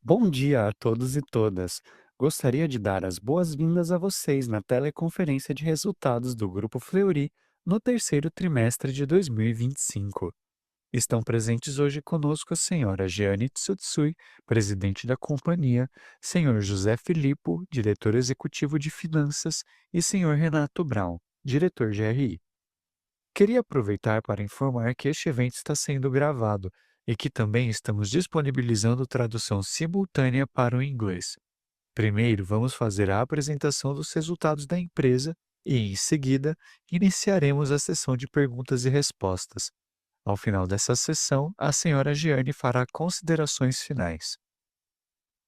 Bom dia a todos e todas. Gostaria de dar as boas-vindas a vocês na teleconferência de resultados do Grupo Fleury no terceiro trimestre de 2025. Estão presentes hoje conosco a senhora Jeane Tsutsui, presidente da companhia, senhor José Filippo, diretor executivo de finanças, e senhor Renato Brown, diretor GRI. Queria aproveitar para informar que este evento está sendo gravado e que também estamos disponibilizando tradução simultânea para o inglês. Primeiro, vamos fazer a apresentação dos resultados da empresa e, em seguida, iniciaremos a sessão de perguntas e respostas. Ao final dessa sessão, a senhora Giane fará considerações finais.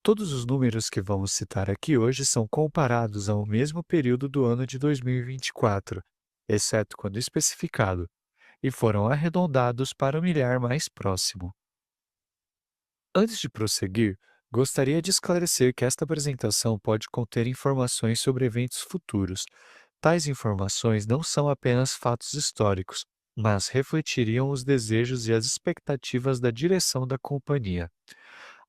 Todos os números que vamos citar aqui hoje são comparados ao mesmo período do ano de 2024, exceto quando especificado, e foram arredondados para um milhar mais próximo. Antes de prosseguir, gostaria de esclarecer que esta apresentação pode conter informações sobre eventos futuros. Tais informações não são apenas fatos históricos, mas refletiriam os desejos e as expectativas da direção da companhia.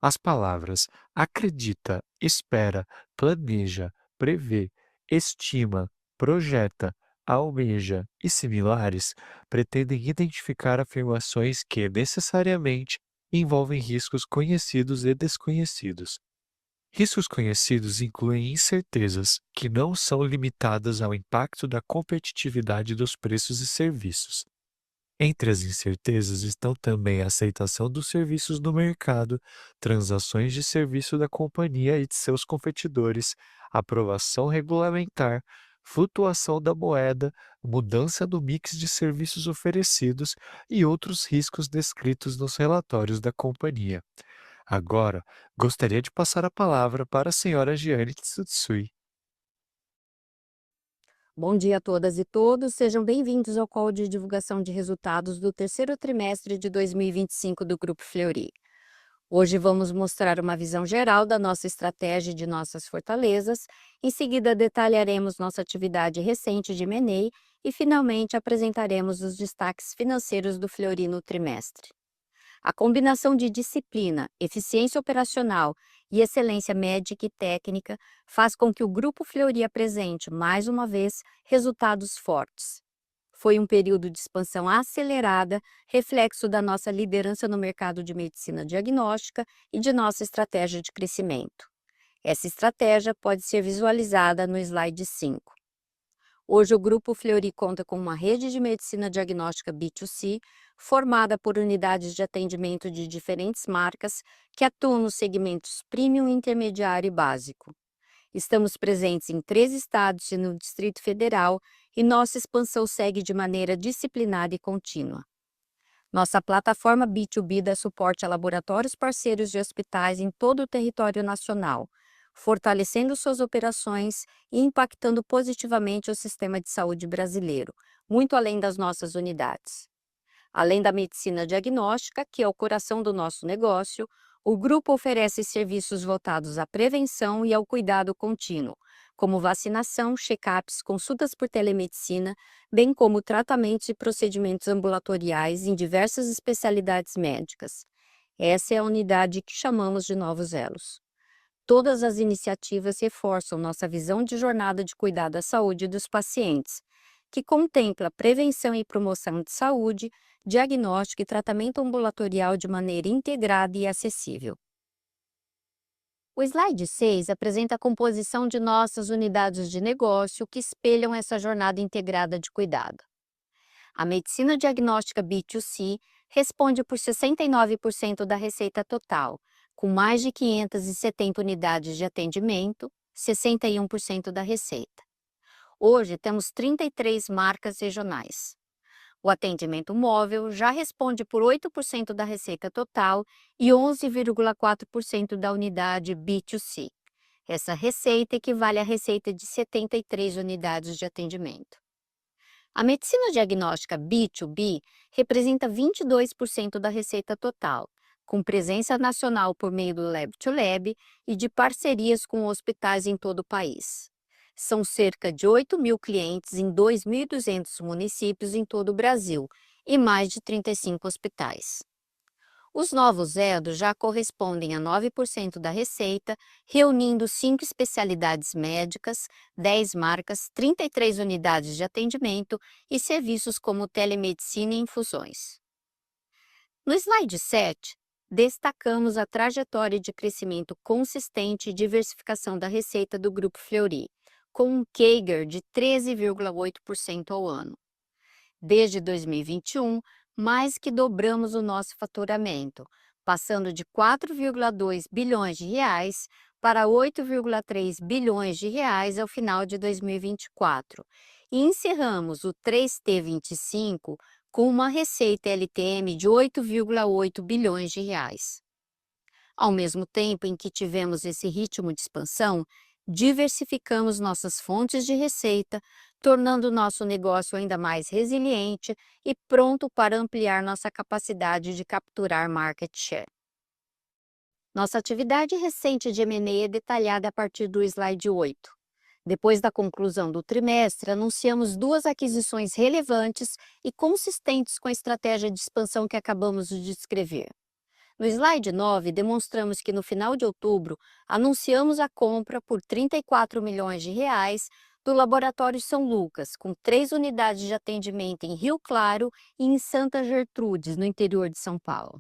As palavras acredita, espera, planeja, prevê, estima, projeta, almeja e similares pretendem identificar afirmações que, necessariamente, envolvem riscos conhecidos e desconhecidos. Riscos conhecidos incluem incertezas, que não são limitadas ao impacto da competitividade dos preços e serviços. Entre as incertezas estão também a aceitação dos serviços no mercado, transações de serviço da companhia e de seus competidores, aprovação regulamentar, flutuação da moeda, mudança do mix de serviços oferecidos e outros riscos descritos nos relatórios da companhia. Agora, gostaria de passar a palavra para a senhora Giane Tsutsui. Bom dia a todas e todos, sejam bem-vindos ao call de divulgação de resultados do terceiro trimestre de 2025 do Grupo Fleury. Hoje vamos mostrar uma visão geral da nossa estratégia e de nossas fortalezas, em seguida detalharemos nossa atividade recente de M&A e finalmente apresentaremos os destaques financeiros do Fleury no trimestre. A combinação de disciplina, eficiência operacional e excelência médica e técnica faz com que o Grupo Fleury apresente, mais uma vez, resultados fortes. Foi um período de expansão acelerada, reflexo da nossa liderança no mercado de medicina diagnóstica e de nossa estratégia de crescimento. Essa estratégia pode ser visualizada no slide 5. Hoje, o Grupo Fleury conta com uma rede de medicina diagnóstica B2C, formada por unidades de atendimento de diferentes marcas que atuam nos segmentos premium, intermediário e básico. Estamos presentes em 3 estados e no Distrito Federal e nossa expansão segue de maneira disciplinada e contínua. Nossa plataforma B2B dá suporte a laboratórios parceiros de hospitais em todo o território nacional, fortalecendo suas operações e impactando positivamente o sistema de saúde brasileiro, muito além das nossas unidades. Além da medicina diagnóstica, que é o coração do nosso negócio, o grupo oferece serviços voltados à prevenção e ao cuidado contínuo, como vacinação, check-ups, consultas por telemedicina, bem como tratamentos e procedimentos ambulatoriais em diversas especialidades médicas. Essa é a unidade que chamamos de Novos Elos. Todas as iniciativas reforçam nossa visão de jornada de cuidado à saúde dos pacientes, que contempla prevenção e promoção de saúde, diagnóstico e tratamento ambulatorial de maneira integrada e acessível. O slide 6 apresenta a composição de nossas unidades de negócio que espelham essa jornada integrada de cuidado. A medicina diagnóstica B2C responde por 69% da receita total, com mais de 570 unidades de atendimento, 61% da receita. Hoje temos 33 marcas regionais. O atendimento móvel já responde por 8% da receita total e 11,4% da unidade B2C. Essa receita equivale à receita de 73 unidades de atendimento. A medicina diagnóstica B2B representa 22% da receita total, com presença nacional por meio do Lab to Lab e de parcerias com hospitais em todo o país. São cerca de 8.000 clientes em 2.200 municípios em todo o Brasil e mais de 35 hospitais. Os novos EDOs já correspondem a 9% da receita, reunindo 5 especialidades médicas, 10 marcas, 33 unidades de atendimento e serviços como telemedicina e infusões. No slide 7, destacamos a trajetória de crescimento consistente e diversificação da receita do Grupo Fleury, com um CAGR de 13,8% ao ano. Desde 2021, mais que dobramos o nosso faturamento, passando de 4,2 bilhões de reais para 8,3 bilhões de reais ao final de 2024. E encerramos o 3T25 com uma receita LTM de 8,8 bilhões de reais. Ao mesmo tempo em que tivemos esse ritmo de expansão, diversificamos nossas fontes de receita, tornando nosso negócio ainda mais resiliente e pronto para ampliar nossa capacidade de capturar market share. Nossa atividade recente de M&A é detalhada a partir do slide 8. Depois da conclusão do trimestre, anunciamos 2 aquisições relevantes e consistentes com a estratégia de expansão que acabamos de descrever. No slide 9, demonstramos que no final de outubro, anunciamos a compra por 34 milhões de reais do Laboratório São Lucas, com 3 unidades de atendimento em Rio Claro e em Santa Gertrudes, no interior de São Paulo.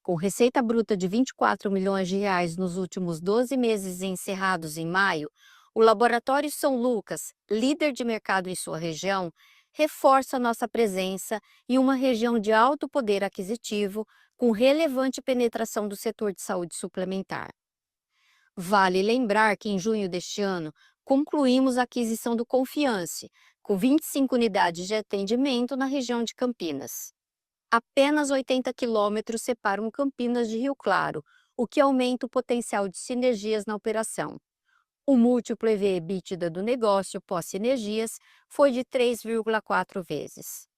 Com receita bruta de 24 milhões de reais nos últimos 12 meses encerrados em maio, o Laboratório São Lucas, líder de mercado em sua região, reforça nossa presença em uma região de alto poder aquisitivo, com relevante penetração do setor de saúde suplementar. Vale lembrar que em junho deste ano, concluímos a aquisição do Confiance, com 25 unidades de atendimento na região de Campinas. Apenas 80 quilômetros separam Campinas de Rio Claro, o que aumenta o potencial de sinergias na operação. O múltiplo EV/EBITDA do negócio pós-sinergias foi de 3,4 vezes.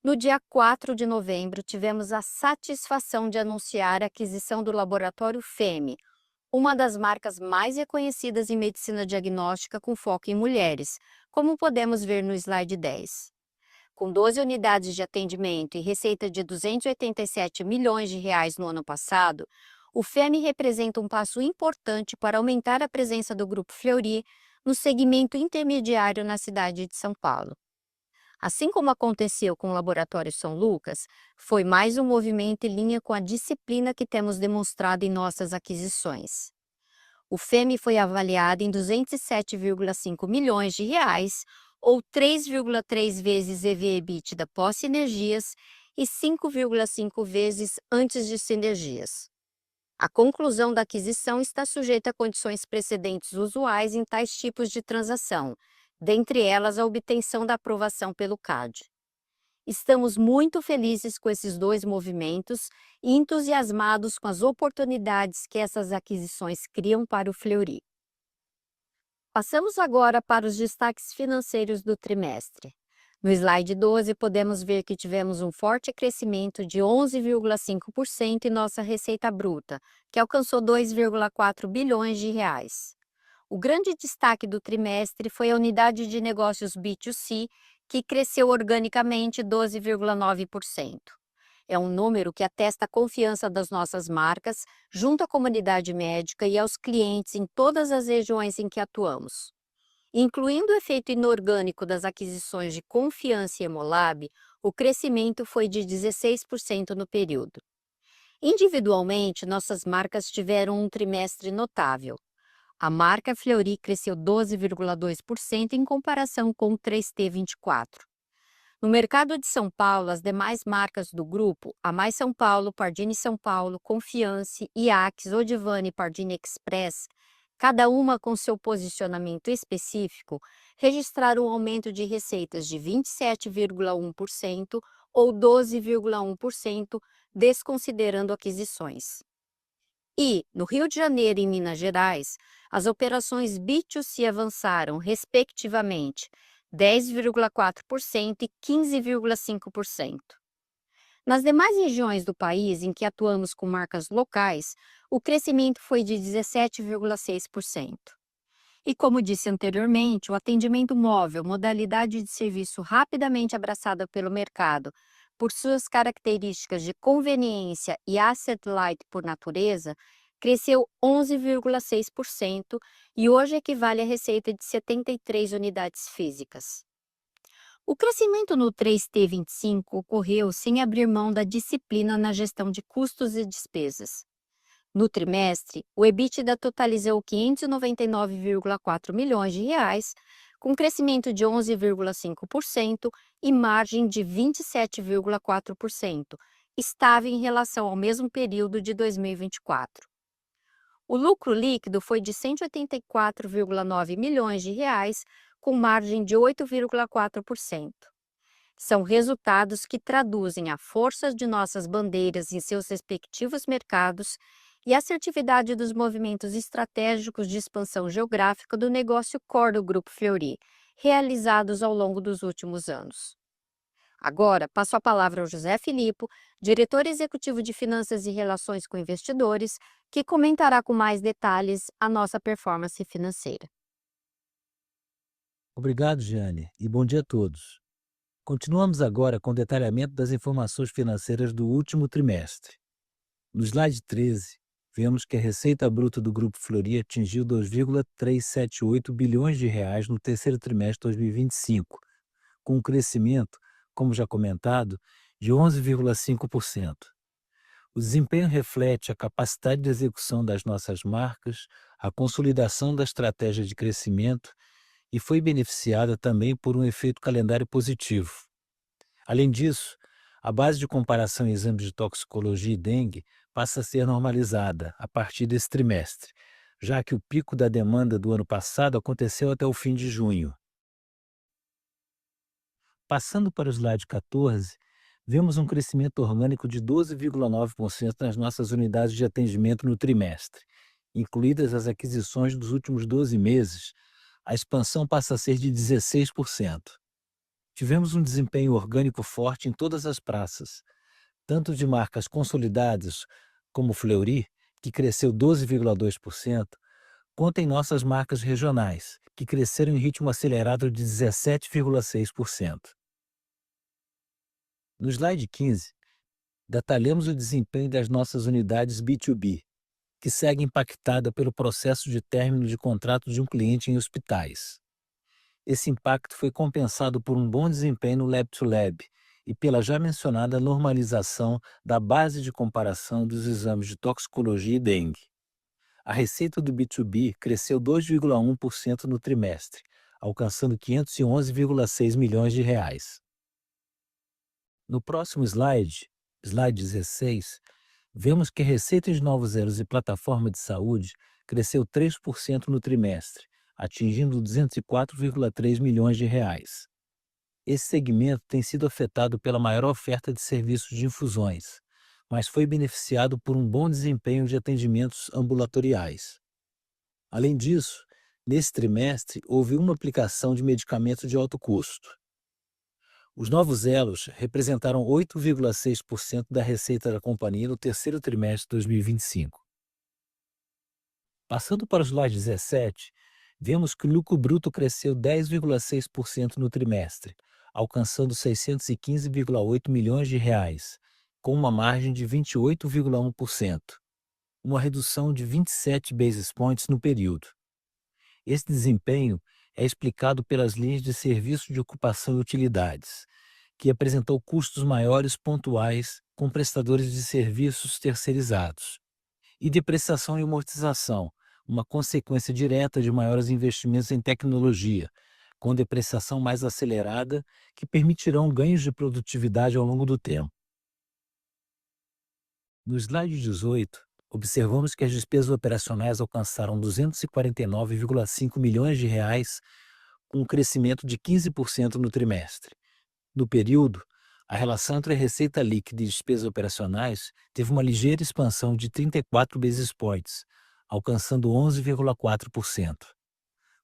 No dia 4 de novembro, tivemos a satisfação de anunciar a aquisição do laboratório FEME, uma das marcas mais reconhecidas em medicina diagnóstica com foco em mulheres, como podemos ver no slide 10. Com 12 unidades de atendimento e receita de 287 milhões de reais no ano passado, o FEME representa um passo importante para aumentar a presença do Grupo Fleury no segmento intermediário na cidade de São Paulo. Assim como aconteceu com o Laboratório São Lucas, foi mais um movimento em linha com a disciplina que temos demonstrado em nossas aquisições. O FEME foi avaliado em 207,5 milhões de reais, ou 3,3 vezes EV/EBITDA pós-sinergias e 5,5 vezes antes de sinergias. A conclusão da aquisição está sujeita a condições precedentes usuais em tais tipos de transação, dentre elas a obtenção da aprovação pelo CAD. Estamos muito felizes com esses 2 movimentos e entusiasmados com as oportunidades que essas aquisições criam para o Fleury. Passamos agora para os destaques financeiros do trimestre. No slide 12, podemos ver que tivemos um forte crescimento de 11,5% em nossa receita bruta, que alcançou 2,4 bilhões de reais. O grande destaque do trimestre foi a unidade de negócios B2C, que cresceu organicamente 12,9%. É um número que atesta a confiança das nossas marcas junto à comunidade médica e aos clientes em todas as regiões em que atuamos. Incluindo o efeito inorgânico das aquisições de Confiance e Hemolab, o crescimento foi de 16% no período. Individualmente, nossas marcas tiveram um trimestre notável. A marca Fleury cresceu 12,2% em comparação com o 3T24. No mercado de São Paulo, as demais marcas do grupo, a Mais São Paulo, Pardini São Paulo, Confiance, Iax, Odivane e Pardini Express, cada uma com seu posicionamento específico, registraram um aumento de receitas de 27,1% ou 12,1%, desconsiderando aquisições. E, no Rio de Janeiro e em Minas Gerais, as operações B2C avançaram, respectivamente, 10,4% e 15,5%. Nas demais regiões do país em que atuamos com marcas locais, o crescimento foi de 17,6%. E como disse anteriormente, o atendimento móvel, modalidade de serviço rapidamente abraçada pelo mercado, por suas características de conveniência e asset light por natureza, cresceu 11,6% e hoje equivale à receita de 73 unidades físicas. O crescimento no 3T25 ocorreu sem abrir mão da disciplina na gestão de custos e despesas. No trimestre, o EBITDA totalizou 599,4 milhões de reais, com crescimento de 11,5% e margem de 27,4%, estável em relação ao mesmo período de 2024. O lucro líquido foi de 184,9 milhões de reais, com margem de 8,4%. São resultados que traduzem a força de nossas bandeiras em seus respectivos mercados e a assertividade dos movimentos estratégicos de expansão geográfica do negócio core do Grupo Fleury, realizados ao longo dos últimos anos. Agora, passo a palavra ao José Filippo, diretor executivo de Finanças e Relações com Investidores, que comentará com mais detalhes a nossa performance financeira. Obrigado, Jeane, e bom dia a todos. Continuamos agora com o detalhamento das informações financeiras do último trimestre. No slide 13, vemos que a receita bruta do Grupo Fleury atingiu 2,378 bilhões de reais no terceiro trimestre de 2025, com um crescimento, como já comentado, de 11,5%. O desempenho reflete a capacidade de execução das nossas marcas, a consolidação da estratégia de crescimento e foi beneficiada também por um efeito calendário positivo. Além disso, a base de comparação em exames de toxicologia e dengue passa a ser normalizada a partir desse trimestre, já que o pico da demanda do ano passado aconteceu até o fim de junho. Passando para o slide 14, vemos um crescimento orgânico de 12,9% nas nossas unidades de atendimento no trimestre. Incluídas as aquisições dos últimos 12 meses, a expansão passa a ser de 16%. Tivemos um desempenho orgânico forte em todas as praças, tanto de marcas consolidadas como Fleury, que cresceu 12,2%, quanto em nossas marcas regionais, que cresceram em ritmo acelerado de 17,6%. No slide 15, detalhamos o desempenho das nossas unidades B2B, que segue impactada pelo processo de término de contrato de um cliente em hospitais. Esse impacto foi compensado por um bom desempenho no Lab-to-Lab e pela já mencionada normalização da base de comparação dos exames de toxicologia e dengue. A receita do B2B cresceu 2,1% no trimestre, alcançando 511,6 milhões de reais. No próximo slide, slide 16, vemos que a receita de novos elos e plataforma de saúde cresceu 3% no trimestre, atingindo 204,3 milhões de reais. Esse segmento tem sido afetado pela maior oferta de serviços de infusões, mas foi beneficiado por um bom desempenho de atendimentos ambulatoriais. Além disso, nesse trimestre houve uma aplicação de medicamento de alto custo. Os novos elos representaram 8,6% da receita da companhia no terceiro trimestre de 2025. Passando para o slide 17, vemos que o lucro bruto cresceu 10,6% no trimestre, alcançando 615,8 milhões de reais, com uma margem de 28,1%, uma redução de 27 basis points no período. Esse desempenho é explicado pelas linhas de serviço de ocupação e utilidades, que apresentou custos maiores pontuais com prestadores de serviços terceirizados, e depreciação e amortização, uma consequência direta de maiores investimentos em tecnologia, com depreciação mais acelerada, que permitirão ganhos de produtividade ao longo do tempo. No slide 18, observamos que as despesas operacionais alcançaram 249,5 milhões de reais, com um crescimento de 15% no trimestre. No período, a relação entre a receita líquida e despesas operacionais teve uma ligeira expansão de 34 basis points, alcançando 11,4%.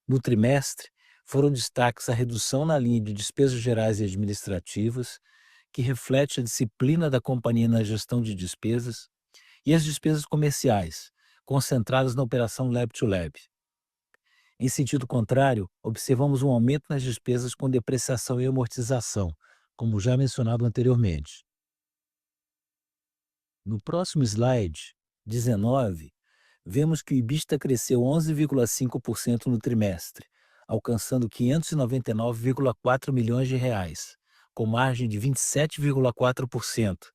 No trimestre, foram destaques a redução na linha de despesas gerais e administrativas, que reflete a disciplina da companhia na gestão de despesas, e as despesas comerciais, concentradas na operação Lab-to-Lab. Em sentido contrário, observamos um aumento nas despesas com depreciação e amortização, como já mencionado anteriormente. No próximo slide, 19, vemos que o EBITDA cresceu 11,5% no trimestre, alcançando 599,4 milhões de reais, com margem de 27,4%,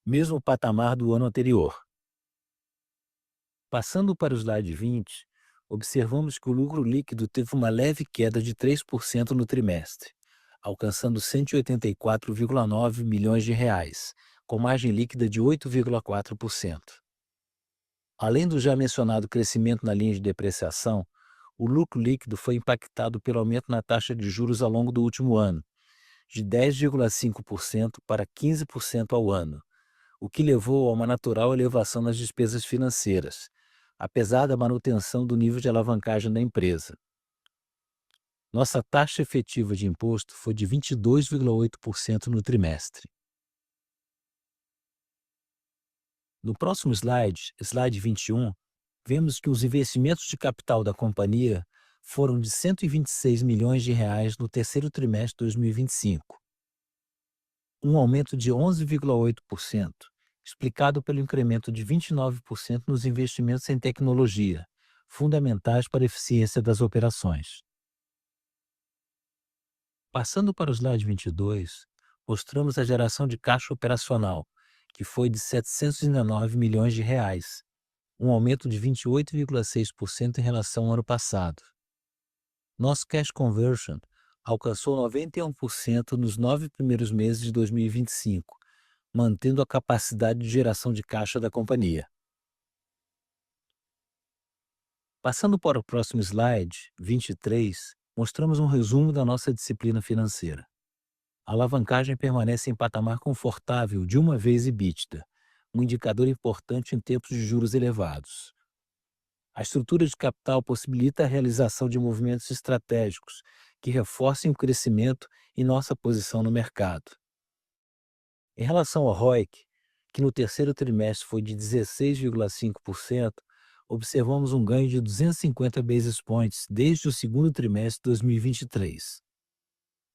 mesmo patamar do ano anterior. Passando para o slide 20, observamos que o lucro líquido teve uma leve queda de 3% no trimestre, alcançando 184,9 milhões de reais, com margem líquida de 8,4%. Além do já mencionado crescimento na linha de depreciação, o lucro líquido foi impactado pelo aumento na taxa de juros ao longo do último ano, de 10,5% para 15% ao ano, o que levou a uma natural elevação nas despesas financeiras, apesar da manutenção do nível de alavancagem da empresa. Nossa taxa efetiva de imposto foi de 22,8% no trimestre. No próximo slide, slide 21, vemos que os investimentos de capital da companhia foram de 126 milhões de reais no terceiro trimestre de 2025, um aumento de 11,8%, explicado pelo incremento de 29% nos investimentos em tecnologia, fundamentais para a eficiência das operações. Passando para o slide 22, mostramos a geração de caixa operacional, que foi de 719 milhões de reais, um aumento de 28,6% em relação ao ano passado. Nosso cash conversion alcançou 91% nos 9 primeiros meses de 2025, mantendo a capacidade de geração de caixa da companhia. Passando para o próximo slide, 23, mostramos um resumo da nossa disciplina financeira. A alavancagem permanece em patamar confortável de uma vez EBITDA, um indicador importante em tempos de juros elevados. A estrutura de capital possibilita a realização de movimentos estratégicos que reforcem o crescimento e nossa posição no mercado. Em relação ao ROIC, que no terceiro trimestre foi de 16,5%, observamos um ganho de 250 basis points desde o segundo trimestre de 2023.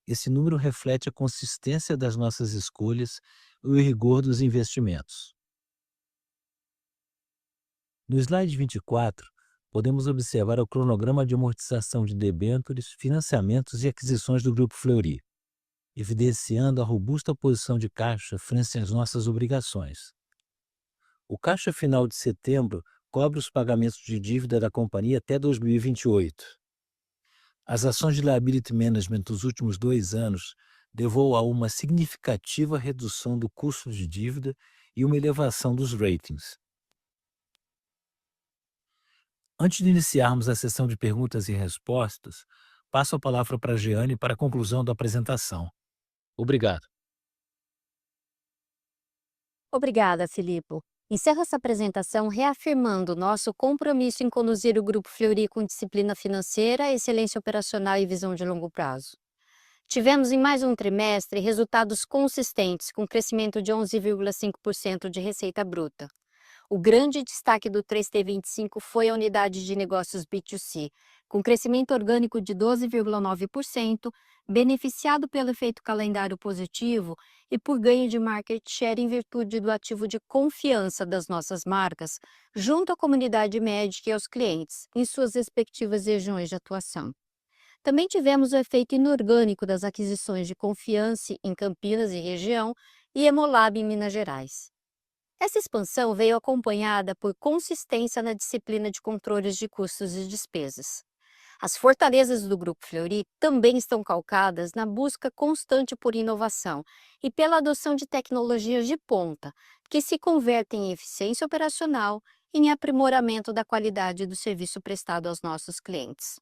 Esse número reflete a consistência das nossas escolhas e o rigor dos investimentos. No slide 24, podemos observar o cronograma de amortização de debêntures, financiamentos e aquisições do Grupo Fleury, evidenciando a robusta posição de caixa frente às nossas obrigações. O caixa final de setembro cobre os pagamentos de dívida da companhia até 2028. As ações de liability management dos últimos 2 anos levou a uma significativa redução do custo de dívida e uma elevação dos ratings. Antes de iniciarmos a sessão de perguntas e respostas, passo a palavra para a Jeane para a conclusão da apresentação. Obrigado. Obrigada, Filipe. Encerro essa apresentação reafirmando nosso compromisso em conduzir o Grupo Fleury com disciplina financeira, excelência operacional e visão de longo prazo. Tivemos em mais um trimestre resultados consistentes, com crescimento de 11,5% de receita bruta. O grande destaque do 3T25 foi a unidade de negócios B2C, com crescimento orgânico de 12,9%, beneficiado pelo efeito calendário positivo e por ganho de market share em virtude do ativo de confiança das nossas marcas, junto à comunidade médica e aos clientes, em suas respectivas regiões de atuação. Também tivemos o efeito inorgânico das aquisições de Confiance em Campinas e região e Hemolab em Minas Gerais. Essa expansão veio acompanhada por consistência na disciplina de controles de custos e despesas. As fortalezas do Grupo Fleury também estão calcadas na busca constante por inovação e pela adoção de tecnologias de ponta, que se convertem em eficiência operacional e em aprimoramento da qualidade do serviço prestado aos nossos clientes.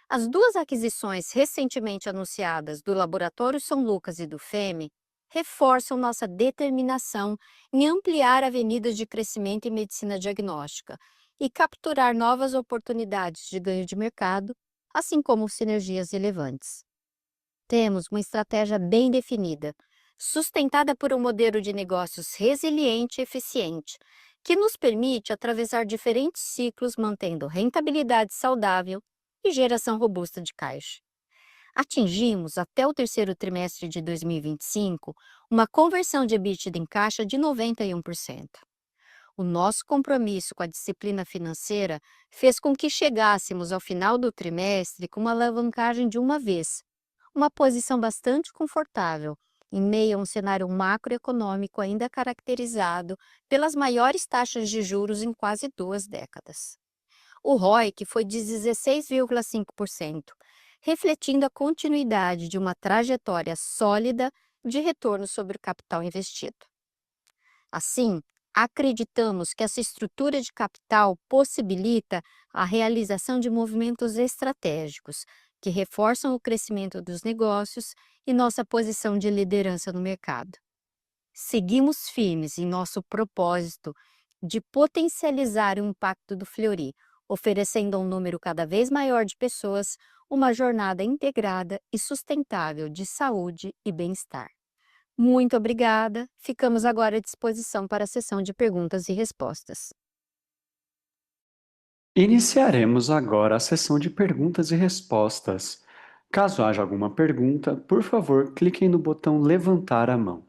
As 2 aquisições recentemente anunciadas do Laboratório São Lucas e do FEME reforçam nossa determinação em ampliar avenidas de crescimento em medicina diagnóstica e capturar novas oportunidades de ganho de mercado, assim como sinergias relevantes. Temos uma estratégia bem definida, sustentada por um modelo de negócios resiliente e eficiente, que nos permite atravessar diferentes ciclos mantendo rentabilidade saudável e geração robusta de caixa. Atingimos, até o terceiro trimestre de 2025, uma conversão de EBITDA em caixa de 91%. O nosso compromisso com a disciplina financeira fez com que chegássemos ao final do trimestre com uma alavancagem de uma vez, uma posição bastante confortável, em meio a um cenário macroeconômico ainda caracterizado pelas maiores taxas de juros em quase 2 décadas. O ROIC foi de 16,5%, refletindo a continuidade de uma trajetória sólida de retorno sobre o capital investido. Assim, acreditamos que essa estrutura de capital possibilita a realização de movimentos estratégicos que reforçam o crescimento dos negócios e nossa posição de liderança no mercado. Seguimos firmes em nosso propósito de potencializar o impacto do Fleury, oferecendo a um número cada vez maior de pessoas uma jornada integrada e sustentável de saúde e bem-estar. Muito obrigada. Ficamos agora à disposição para a sessão de perguntas e respostas. Iniciaremos agora a sessão de perguntas e respostas. Caso haja alguma pergunta, por favor, cliquem no botão levantar a mão.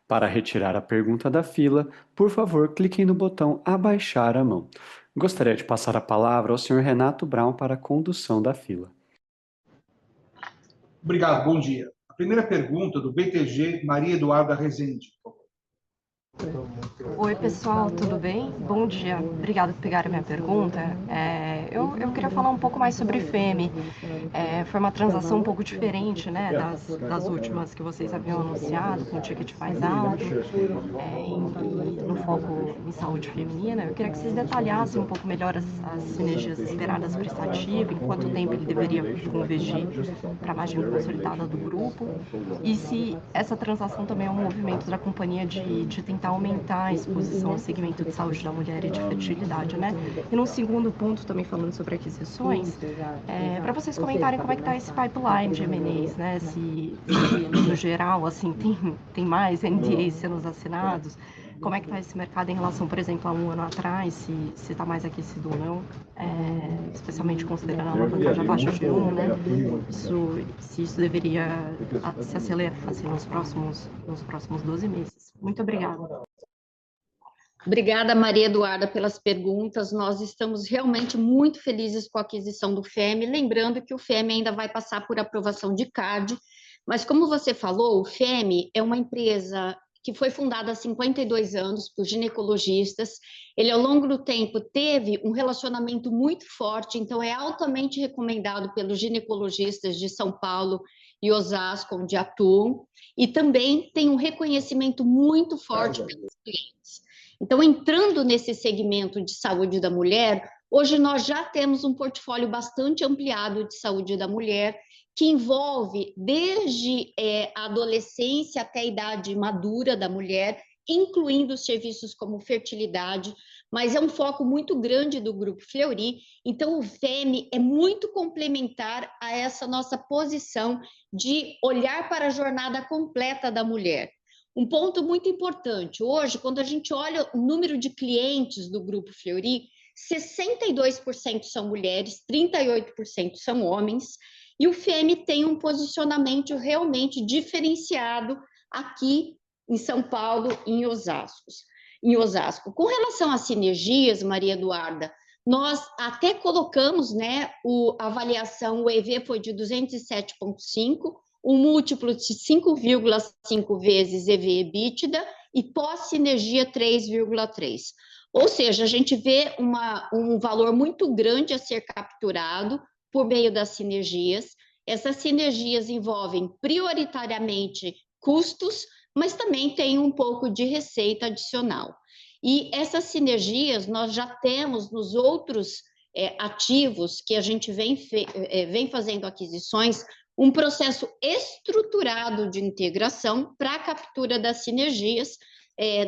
Para retirar a pergunta da fila, por favor, cliquem no botão abaixar a mão. Gostaria de passar a palavra ao Sr. Renato Braun para a condução da fila. Obrigado, bom dia. A primeira pergunta do BTG, Maria Eduarda Rezende. Oi, pessoal, tudo bem? Bom dia, obrigada por pegar a minha pergunta. Eu queria falar um pouco mais sobre FEMI. Foi uma transação um pouco diferente, né, das últimas que vocês haviam anunciado, com um ticket mais alto, e no foco em saúde feminina. Eu queria que vocês detalhassem um pouco melhor as sinergias esperadas para esse ativo, em quanto tempo ele deveria convergir para a margem consolidada do grupo, e se essa transação também é um movimento da companhia de tentar aumentar a exposição ao segmento de saúde da mulher e de fertilidade, né? E num segundo ponto, também falando sobre aquisições, para vocês comentarem como é que está esse pipeline de M&As, né? Se no geral, assim, tem mais NDAs sendo assinados, como é que está esse mercado em relação, por exemplo, a um ano atrás, se está mais aquecido ou não, especialmente considerando a alavancagem abaixo de 1, né? Se isso deveria se acelerar assim, nos próximos 12 meses. Muito obrigada. Obrigada, Maria Eduarda, pelas perguntas. Nós estamos realmente muito felizes com a aquisição do FEMI, lembrando que o FEMI ainda vai passar por aprovação de CADE, mas como você falou, o FEMI é uma empresa que foi fundada há 52 anos por ginecologistas. Ele, ao longo do tempo, teve um relacionamento muito forte, então é altamente recomendado pelos ginecologistas de São Paulo e Osasco, onde atuam, e também tem um reconhecimento muito forte pelos clientes. Então, entrando nesse segmento de saúde da mulher, hoje nós já temos um portfólio bastante ampliado de saúde da mulher, que envolve desde a adolescência até a idade madura da mulher, incluindo serviços como fertilidade, mas é um foco muito grande do Grupo Fleury, então o FEMI é muito complementar a essa nossa posição de olhar para a jornada completa da mulher. Um ponto muito importante, hoje, quando a gente olha o número de clientes do Grupo Fleury, 62% são mulheres, 38% são homens, e o FEMI tem um posicionamento realmente diferenciado aqui em São Paulo, em Osasco. Com relação às sinergias, Maria Eduarda, nós até colocamos, né, a avaliação, o EV foi de 207,5, um múltiplo de 5,5 vezes EV/EBITDA e pós-sinergia 3,3. Ou seja, a gente vê um valor muito grande a ser capturado por meio das sinergias. Essas sinergias envolvem prioritariamente custos, mas também tem um pouco de receita adicional. E essas sinergias nós já temos nos outros ativos que a gente vem fazendo aquisições, um processo estruturado de integração para a captura das sinergias,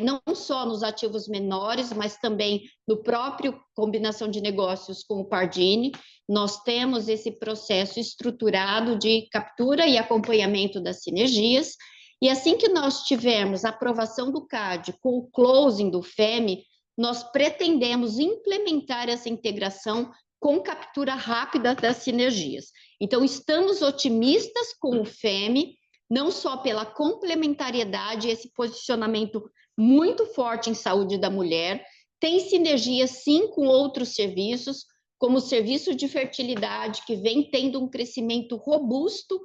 não só nos ativos menores, mas também no próprio combinação de negócios com o Pardini. Nós temos esse processo estruturado de captura e acompanhamento das sinergias, e assim que nós tivermos a aprovação do CAD com o closing do FEMI, nós pretendemos implementar essa integração com captura rápida das sinergias. Então, estamos otimistas com o FEM, não só pela complementariedade, esse posicionamento muito forte em saúde da mulher, tem sinergia sim com outros serviços, como o serviço de fertilidade, que vem tendo um crescimento robusto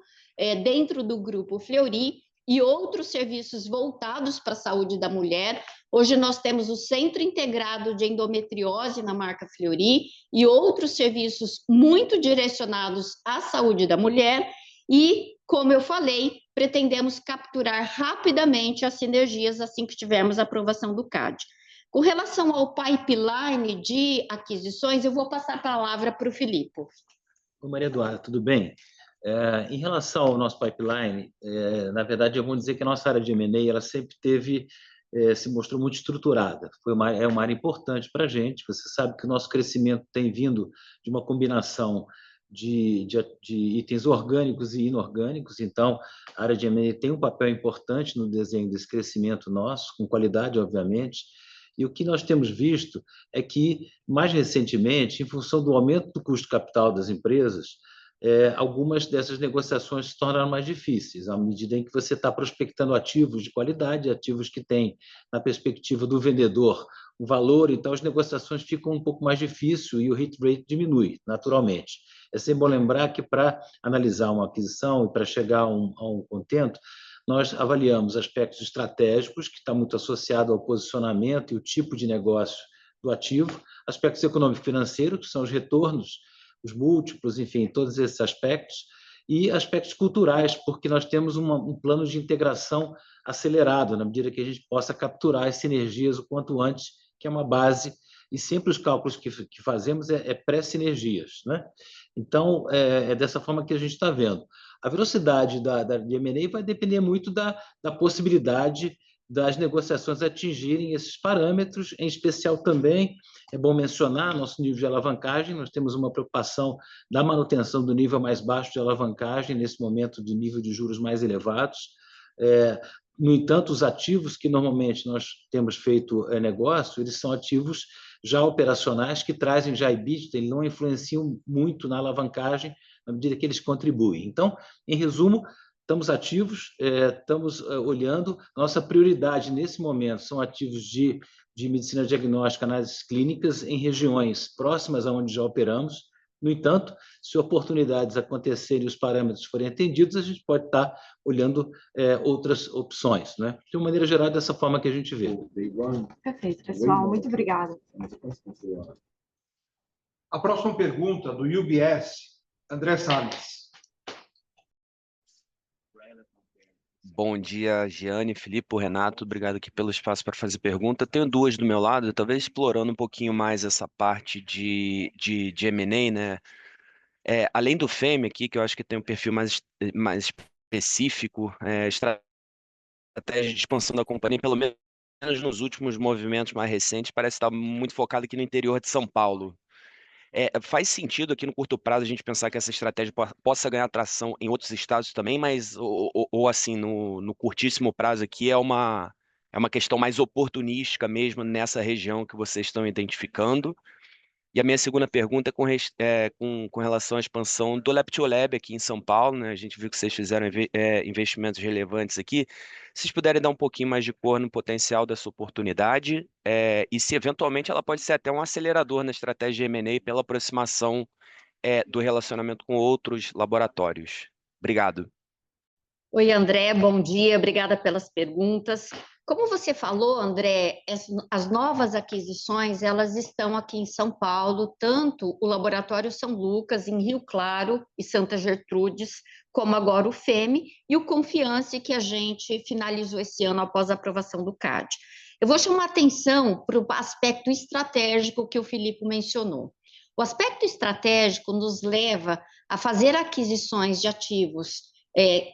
dentro do Grupo Fleury, e outros serviços voltados para a saúde da mulher. Hoje nós temos o Centro Integrado de Endometriose na marca Fleury e outros serviços muito direcionados à saúde da mulher e, como eu falei, pretendemos capturar rapidamente as sinergias assim que tivermos a aprovação do CAD. Com relação ao pipeline de aquisições, eu vou passar a palavra para o Filipe. Oi, Maria Eduarda, tudo bem? Em relação ao nosso pipeline, na verdade, eu vou dizer que a nossa área de M&A ela sempre se mostrou muito estruturada. É uma área importante para a gente. Você sabe que o nosso crescimento tem vindo de uma combinação de itens orgânicos e inorgânicos. Então, a área de M&A tem um papel importante no desenho desse crescimento nosso, com qualidade, obviamente. E o que nós temos visto é que, mais recentemente, em função do aumento do custo capital das empresas, algumas dessas negociações se tornaram mais difíceis, à medida em que você está prospectando ativos de qualidade, ativos que têm, na perspectiva do vendedor, o valor, então as negociações ficam um pouco mais difíceis e o hit rate diminui, naturalmente. É sempre bom lembrar que, para analisar uma aquisição e para chegar a um contento, nós avaliamos aspectos estratégicos, que está muito associado ao posicionamento e o tipo de negócio do ativo, aspectos econômico-financeiros, que são os retornos, os múltiplos, enfim, todos esses aspectos, e aspectos culturais, porque nós temos um plano de integração acelerado, na medida que a gente possa capturar as sinergias o quanto antes, que é uma base, e sempre os cálculos que fazemos pré-sinergias, né? Então, é dessa forma que a gente está vendo. A velocidade de M&A vai depender muito da possibilidade das negociações atingirem esses parâmetros, em especial também, é bom mencionar nosso nível de alavancagem, nós temos uma preocupação da manutenção do nível mais baixo de alavancagem, nesse momento de nível de juros mais elevados. No entanto, os ativos que normalmente nós temos feito negócio, eles são ativos já operacionais que trazem já EBITDA, eles não influenciam muito na alavancagem, na medida que eles contribuem. Então, em resumo, estamos ativos, estamos olhando. Nossa prioridade nesse momento são ativos de medicina diagnóstica, análises clínicas em regiões próximas aonde já operamos. No entanto, se oportunidades acontecerem e os parâmetros forem atendidos, a gente pode estar olhando outras opções, né? De uma maneira geral, dessa forma que a gente vê. Perfeito, pessoal. Muito obrigada. A próxima pergunta, do UBS, André Salles. Bom dia, Giane, Filipe, Renato, obrigado aqui pelo espaço para fazer pergunta. Tenho duas do meu lado, talvez explorando um pouquinho mais essa parte de M&A, né? Além do FEM aqui, que eu acho que tem um perfil mais específico, estratégia de expansão da companhia, pelo menos nos últimos movimentos mais recentes, parece estar muito focado aqui no interior de São Paulo. Faz sentido aqui no curto prazo a gente pensar que essa estratégia possa ganhar atração em outros estados também, mas ou assim, no curtíssimo prazo aqui é uma questão mais oportunística mesmo nessa região que vocês estão identificando. E a minha segunda pergunta é com relação à expansão do Lab2Lab aqui em São Paulo, né? A gente viu que vocês fizeram investimentos relevantes aqui. Se vocês puderem dar um pouquinho mais de cor no potencial dessa oportunidade, e se eventualmente ela pode ser até um acelerador na estratégia de M&A pela aproximação do relacionamento com outros laboratórios. Obrigado. Oi, André, bom dia, obrigada pelas perguntas. Como você falou, André, as novas aquisições, elas estão aqui em São Paulo, tanto o Laboratório São Lucas, em Rio Claro e Santa Gertrudes, como agora o FEM e o Confiance, que a gente finalizou esse ano após a aprovação do CAD. Eu vou chamar atenção para o aspecto estratégico que o Filipe mencionou. O aspecto estratégico nos leva a fazer aquisições de ativos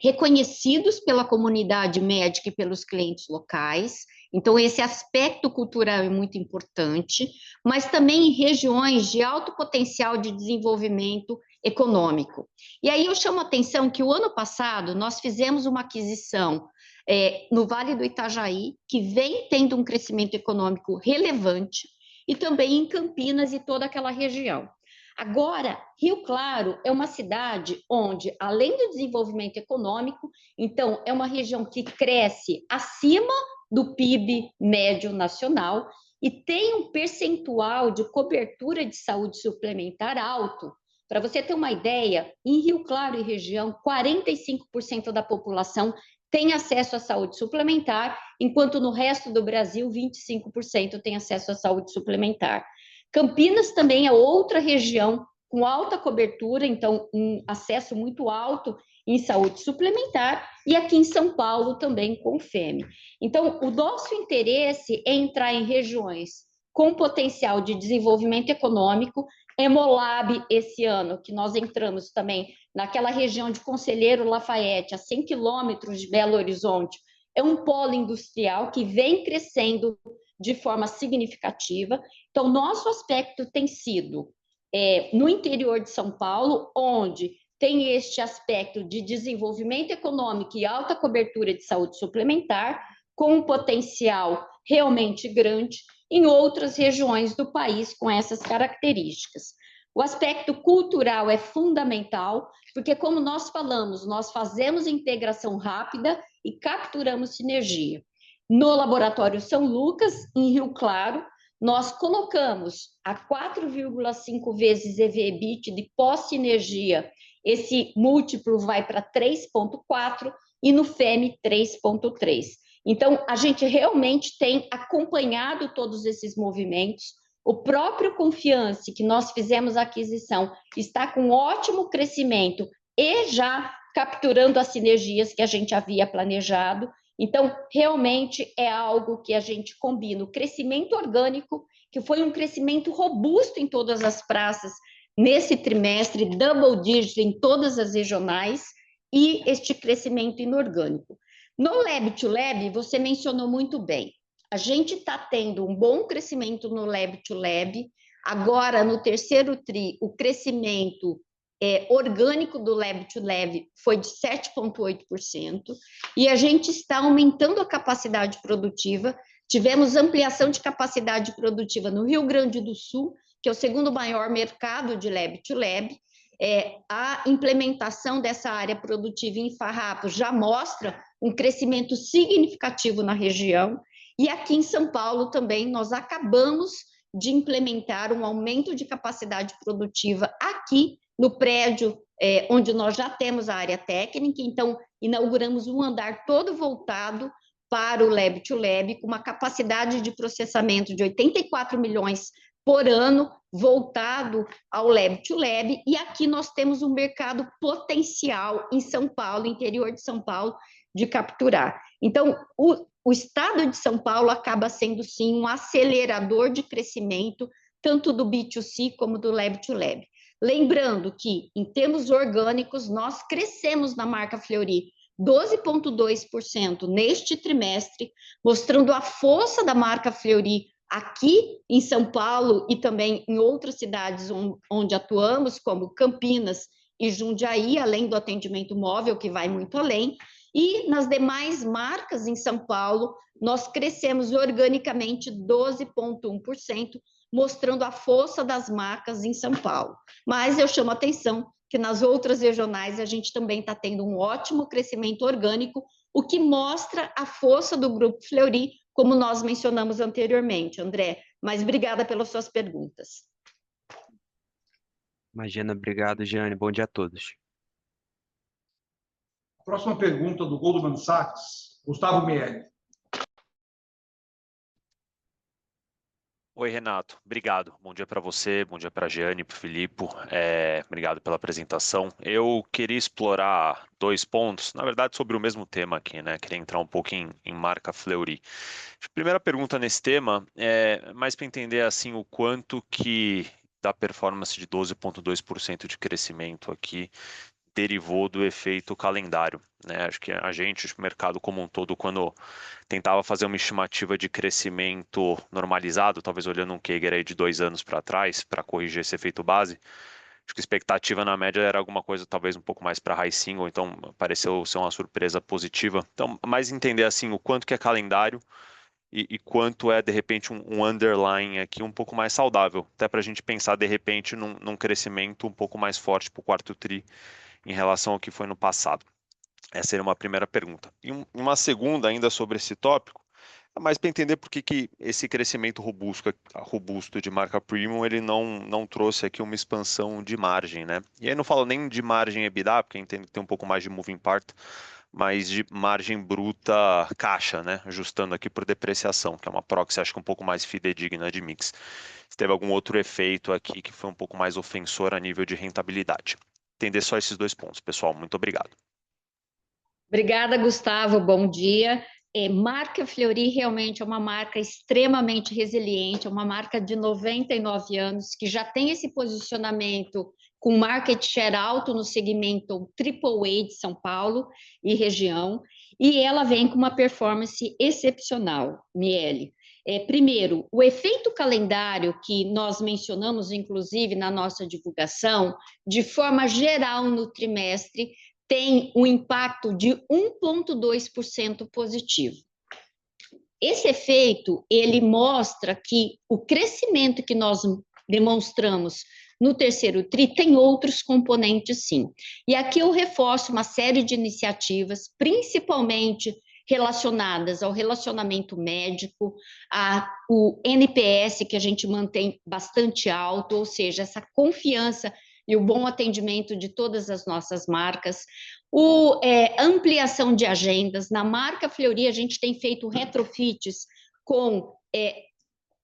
reconhecidos pela comunidade médica e pelos clientes locais. Então, esse aspecto cultural é muito importante, mas também em regiões de alto potencial de desenvolvimento econômico. E aí eu chamo a atenção que o ano passado nós fizemos uma aquisição no Vale do Itajaí, que vem tendo um crescimento econômico relevante, e também em Campinas e toda aquela região. Agora, Rio Claro é uma cidade onde, além do desenvolvimento econômico, então é uma região que cresce acima do PIB médio nacional e tem um percentual de cobertura de saúde suplementar alto. Para você ter uma ideia, em Rio Claro e região, 45% da população tem acesso à saúde suplementar, enquanto no resto do Brasil, 25% tem acesso à saúde suplementar. Campinas também é outra região com alta cobertura, então um acesso muito alto em saúde suplementar, e aqui em São Paulo também com o FEME. Então, o nosso interesse é entrar em regiões com potencial de desenvolvimento econômico. Hemolab, esse ano, que nós entramos também naquela região de Conselheiro Lafayette, a 100 quilômetros de Belo Horizonte, é um polo industrial que vem crescendo de forma significativa. Então, nosso aspecto tem sido no interior de São Paulo, onde tem este aspecto de desenvolvimento econômico e alta cobertura de saúde suplementar, com um potencial realmente grande em outras regiões do país com essas características. O aspecto cultural é fundamental, porque, como nós falamos, nós fazemos integração rápida e capturamos sinergia. No Laboratório São Lucas, em Rio Claro, nós colocamos a 4,5 vezes EV/EBIT de pós-sinergia. Esse múltiplo vai para 3,4 e no FEME 3,3. Então, a gente realmente tem acompanhado todos esses movimentos. O próprio Confiance, que nós fizemos a aquisição, está com ótimo crescimento e já capturando as sinergias que a gente havia planejado. Então, realmente é algo que a gente combina. O crescimento orgânico, que foi um crescimento robusto em todas as praças nesse trimestre, double digit em todas as regionais, e este crescimento inorgânico. No Lab to Lab, você mencionou muito bem. A gente está tendo um bom crescimento no Lab to Lab. Agora, no terceiro TRI, o crescimento orgânico do Lab to Lab foi de 7,8%, e a gente está aumentando a capacidade produtiva. Tivemos ampliação de capacidade produtiva no Rio Grande do Sul, que é o segundo maior mercado de Lab to Lab. A implementação dessa área produtiva em Farrapos já mostra um crescimento significativo na região, e aqui em São Paulo também nós acabamos de implementar um aumento de capacidade produtiva aqui no prédio onde nós já temos a área técnica. Então inauguramos um andar todo voltado para o Lab to Lab, com uma capacidade de processamento de 84 milhões por ano, voltado ao Lab to Lab, e aqui nós temos um mercado potencial em São Paulo, interior de São Paulo, de capturar. Então, o estado de São Paulo acaba sendo, sim, um acelerador de crescimento, tanto do B2C como do Lab to Lab. Lembrando que, em termos orgânicos, nós crescemos na marca Fleury 12,2% neste trimestre, mostrando a força da marca Fleury aqui em São Paulo e também em outras cidades onde atuamos, como Campinas e Jundiaí, além do atendimento móvel, que vai muito além. E nas demais marcas em São Paulo, nós crescemos organicamente 12,1%, mostrando a força das marcas em São Paulo. Mas eu chamo a atenção que nas outras regionais a gente também está tendo um ótimo crescimento orgânico, o que mostra a força do Grupo Fleury, como nós mencionamos anteriormente, André. Mas obrigada pelas suas perguntas. Imagina, obrigado, Jeane. Bom dia a todos. Próxima pergunta do Goldman Sachs, Gustavo Miele. Oi, Renato. Obrigado. Bom dia para você, bom dia para a Jeane, para o Filipe. Obrigado pela apresentação. Eu queria explorar dois pontos, na verdade, sobre o mesmo tema aqui, né? Queria entrar um pouco em marca Fleury. Primeira pergunta nesse tema é mais para entender assim o quanto que da performance de 12,2% de crescimento aqui derivou do efeito calendário, né? Acho que a gente, o mercado como um todo, quando tentava fazer uma estimativa de crescimento normalizado, talvez olhando um CAGR aí de 2 anos para trás, para corrigir esse efeito base, acho que a expectativa na média era alguma coisa talvez um pouco mais para high single, então pareceu ser uma surpresa positiva. Então, mais entender assim o quanto que é calendário e quanto é, de repente, um underlying aqui um pouco mais saudável, até para a gente pensar, de repente, num crescimento um pouco mais forte para o quarto tri em relação ao que foi no passado. Essa seria uma primeira pergunta. E uma segunda ainda sobre esse tópico, é mais para entender por que esse crescimento robusto de marca premium ele não trouxe aqui uma expansão de margem, né? E aí não falo nem de margem EBITDA, porque entendo que tem um pouco mais de moving part, mas de margem bruta caixa, né? Ajustando aqui por depreciação, que é uma proxy, acho que um pouco mais fidedigna de mix. Se teve algum outro efeito aqui que foi um pouco mais ofensor a nível de rentabilidade. Entender só esses 2 pontos, pessoal. Muito obrigado. Obrigada, Gustavo. Bom dia. Marca Fleury realmente é uma marca extremamente resiliente, é uma marca de 99 anos, que já tem esse posicionamento com market share alto no segmento AAA de São Paulo e região, e ela vem com uma performance excepcional, Miele. Primeiro, o efeito calendário que nós mencionamos, inclusive, na nossa divulgação, de forma geral no trimestre, tem um impacto de 1,2% positivo. Esse efeito, ele mostra que o crescimento que nós demonstramos no terceiro TRI tem outros componentes, sim. E aqui eu reforço uma série de iniciativas, principalmente relacionadas ao relacionamento médico, o NPS, que a gente mantém bastante alto, ou seja, essa confiança e o bom atendimento de todas as nossas marcas, ampliação de agendas. Na marca Fleury, a gente tem feito retrofits com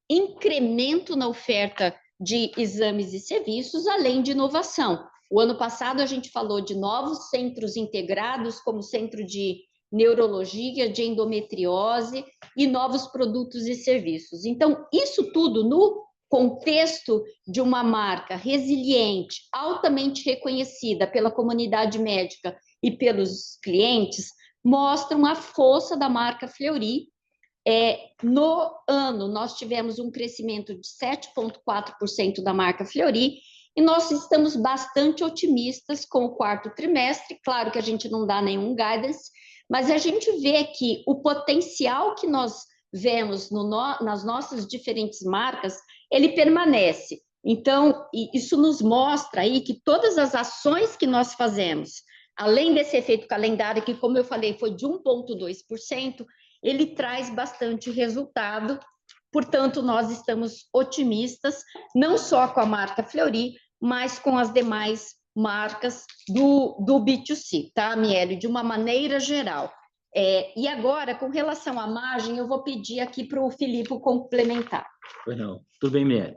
incremento na oferta de exames e serviços, além de inovação. O ano passado, a gente falou de novos centros integrados, como centro de neurologia, de endometriose e novos produtos e serviços. Então, isso tudo no contexto de uma marca resiliente, altamente reconhecida pela comunidade médica e pelos clientes, mostram a força da marca Fleury. No ano, nós tivemos um crescimento de 7,4% da marca Fleury, e nós estamos bastante otimistas com o quarto trimestre. Claro que a gente não dá nenhum guidance, mas a gente vê que o potencial que nós vemos nas nossas diferentes marcas, ele permanece. Então, isso nos mostra aí que todas as ações que nós fazemos, além desse efeito calendário, que, como eu falei, foi de 1,2%, ele traz bastante resultado. Portanto, nós estamos otimistas, não só com a marca Fleury, mas com as demais marcas do B2C, tá, Miele? De uma maneira geral. E agora, com relação à margem, eu vou pedir aqui para o Filipe complementar. Pois não, tudo bem, Miele.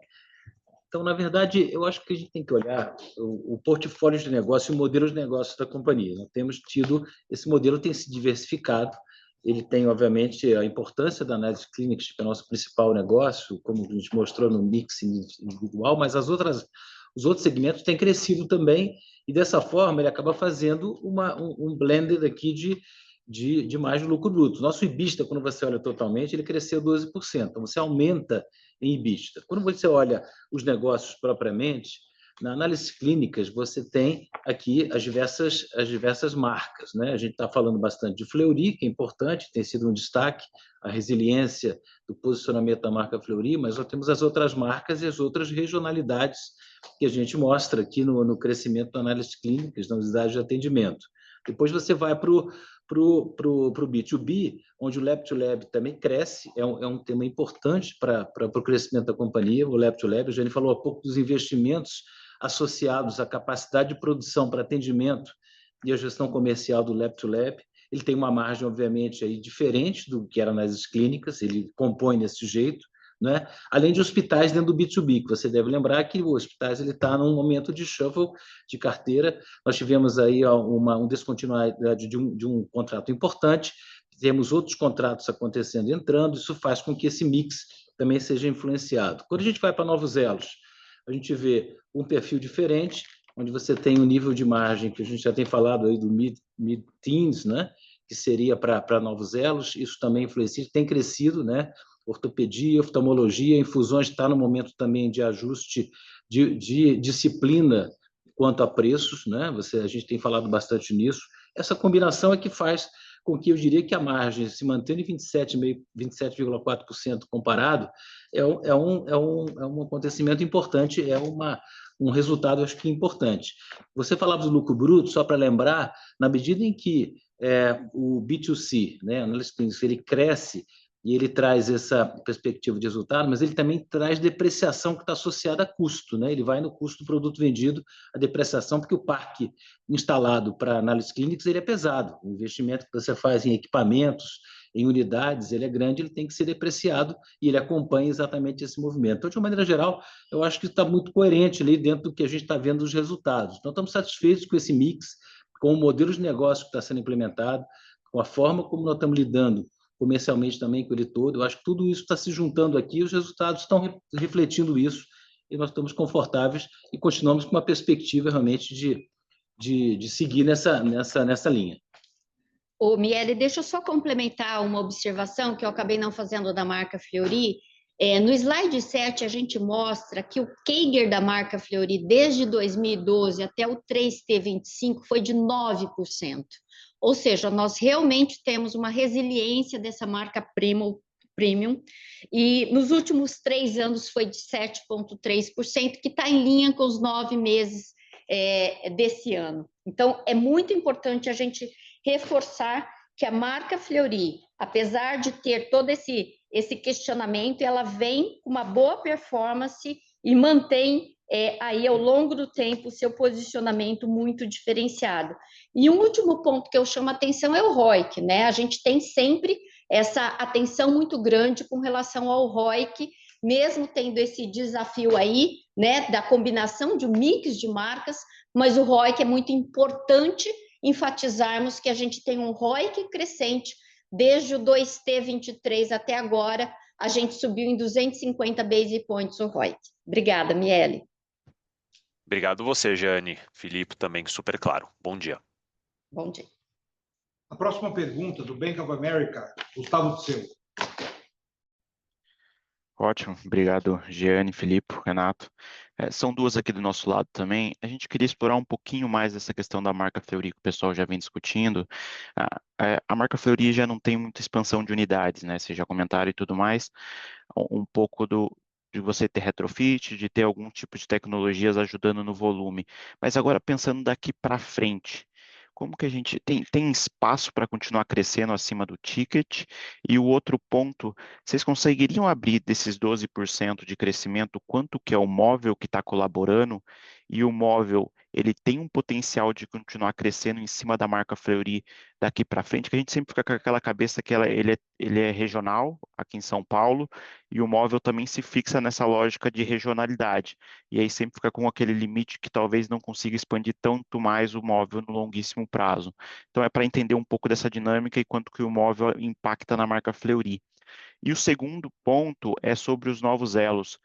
Então, na verdade, eu acho que a gente tem que olhar o portfólio de negócio e o modelo de negócio da companhia. Nós temos tido, esse modelo tem se diversificado, ele tem, obviamente, a importância da análise clínica, que é o nosso principal negócio, como a gente mostrou no mix individual, mas os outros segmentos têm crescido também, e dessa forma ele acaba fazendo um blended aqui de mais lucro bruto. Nosso EBITDA, quando você olha totalmente, ele cresceu 12%, então você aumenta em EBITDA. Quando você olha os negócios propriamente, na análise clínicas, você tem aqui as diversas marcas, né? A gente está falando bastante de Fleury, que é importante, tem sido um destaque, a resiliência do posicionamento da marca Fleury, mas nós temos as outras marcas e as outras regionalidades que a gente mostra aqui no crescimento da análise clínicas, na unidade de atendimento. Depois você vai para o B2B, onde o Lab-to-Lab também cresce, é um tema importante para o crescimento da companhia, o Lab-to-Lab. A Jane falou há pouco dos investimentos associados à capacidade de produção para atendimento e a gestão comercial do Lab-to-Lab. Ele tem uma margem, obviamente, aí diferente do que era nas clínicas, ele compõe desse jeito, né? Além de hospitais dentro do B2B, que você deve lembrar que o hospitais está num momento de shuffle de carteira. Nós tivemos aí uma descontinuidade de um contrato importante, temos outros contratos acontecendo, entrando, isso faz com que esse mix também seja influenciado. Quando a gente vai para novos elos, a gente vê um perfil diferente, onde você tem um nível de margem que a gente já tem falado aí do mid-teens, né? Que seria para novos elos, isso também influencia, tem crescido, né? Ortopedia, oftalmologia, infusões está no momento também de ajuste de disciplina quanto a preços, né? A gente tem falado bastante nisso. Essa combinação é que faz com que eu diria que a margem, se mantendo em 27,4% comparado, é um acontecimento importante, um resultado, acho que, importante. Você falava do lucro bruto, só para lembrar, na medida em que o B2C, né, ele cresce e ele traz essa perspectiva de resultado, mas ele também traz depreciação que está associada a custo, né? Ele vai no custo do produto vendido, a depreciação, porque o parque instalado para análise clínicas ele é pesado. O investimento que você faz em equipamentos, em unidades, ele é grande, ele tem que ser depreciado e ele acompanha exatamente esse movimento. Então, de uma maneira geral, eu acho que está muito coerente ali dentro do que a gente está vendo dos resultados. Então, estamos satisfeitos com esse mix, com o modelo de negócio que está sendo implementado, com a forma como nós estamos lidando comercialmente também com ele todo. Eu acho que tudo isso está se juntando aqui e os resultados estão refletindo isso e nós estamos confortáveis e continuamos com uma perspectiva realmente de seguir nessa linha. Ô, Miele, deixa eu só complementar uma observação que eu acabei não fazendo da marca Fleury. No slide 7, a gente mostra que o CAGR da marca Fleury desde 2012 até o 3T25 foi de 9%. Ou seja, nós realmente temos uma resiliência dessa marca premium, e nos últimos 3 anos foi de 7,3%, que está em linha com os 9 meses desse ano. Então, é muito importante a gente reforçar que a marca Fleury, apesar de ter todo esse questionamento, ela vem com uma boa performance e mantém aí ao longo do tempo o seu posicionamento muito diferenciado. E um último ponto que eu chamo a atenção é o ROIC, né? A gente tem sempre essa atenção muito grande com relação ao ROIC, mesmo tendo esse desafio aí, né, da combinação de um mix de marcas, mas o ROIC é muito importante enfatizarmos que a gente tem um ROIC crescente desde o 2T23 até agora, a gente subiu em 250 base points o ROIC. Obrigada, Miele. Obrigado você, Jeane. Filipe também, super claro. Bom dia. Bom dia. A próxima pergunta, do Bank of America, Gustavo Tseu. Ótimo, obrigado, Jeane, Filipe, Renato. São duas aqui do nosso lado também. A gente queria explorar um pouquinho mais essa questão da marca Fleury, que o pessoal já vem discutindo. A marca Fleury já não tem muita expansão de unidades, né? Vocês já comentaram e tudo mais. Um pouco de você ter retrofit, de ter algum tipo de tecnologias ajudando no volume. Mas agora, pensando daqui para frente, como que a gente tem espaço para continuar crescendo acima do ticket? E o outro ponto, vocês conseguiriam abrir desses 12% de crescimento, quanto que é o móvel que está colaborando? E o móvel, ele tem um potencial de continuar crescendo em cima da marca Fleury daqui para frente, que a gente sempre fica com aquela cabeça que ele é regional, aqui em São Paulo, e o móvel também se fixa nessa lógica de regionalidade. E aí sempre fica com aquele limite que talvez não consiga expandir tanto mais o móvel no longuíssimo prazo. Então é para entender um pouco dessa dinâmica e quanto que o móvel impacta na marca Fleury. E o segundo ponto é sobre os novos elos.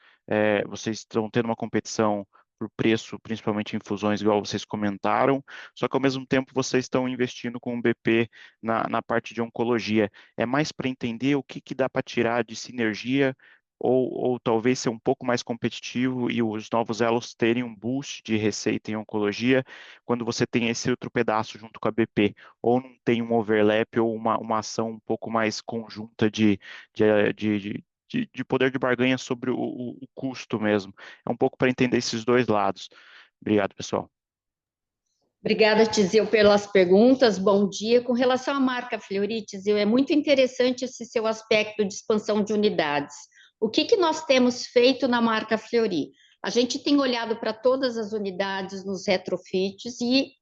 Vocês estão tendo uma competição por preço, principalmente em fusões, igual vocês comentaram, só que ao mesmo tempo vocês estão investindo com o BP na parte de oncologia. É mais para entender o que dá para tirar de sinergia ou talvez ser um pouco mais competitivo e os novos elos terem um boost de receita em oncologia quando você tem esse outro pedaço junto com a BP, ou não tem um overlap ou uma ação um pouco mais conjunta de poder de barganha sobre o custo mesmo. É um pouco para entender esses dois lados. Obrigado, pessoal. Obrigada, Tizeu, pelas perguntas. Bom dia. Com relação à marca Fleury, Tizeu, é muito interessante esse seu aspecto de expansão de unidades. O que nós temos feito na marca Fleury? A gente tem olhado para todas as unidades nos retrofits e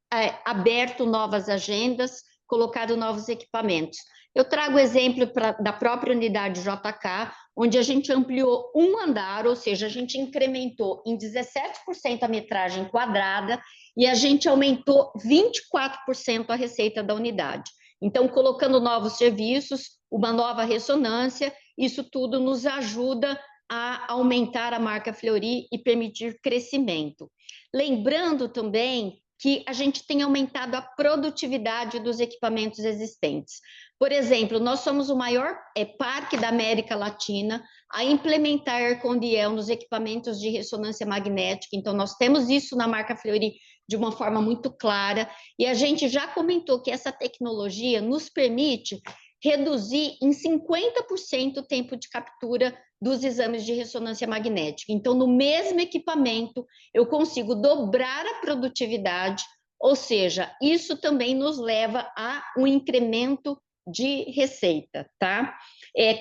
aberto novas agendas, colocado novos equipamentos. Eu trago o exemplo da própria unidade JK, onde a gente ampliou um andar, ou seja, a gente incrementou em 17% a metragem quadrada e a gente aumentou 24% a receita da unidade. Então, colocando novos serviços, uma nova ressonância, isso tudo nos ajuda a aumentar a marca Fleury e permitir crescimento. Lembrando também que a gente tem aumentado a produtividade dos equipamentos existentes. Por exemplo, nós somos o maior parque da América Latina, a implementar Ercondiel nos equipamentos de ressonância magnética. Então, nós temos isso na marca Fleury de uma forma muito clara, e a gente já comentou que essa tecnologia nos permite reduzir em 50% o tempo de captura dos exames de ressonância magnética. Então, no mesmo equipamento, eu consigo dobrar a produtividade, ou seja, isso também nos leva a um incremento de receita, tá?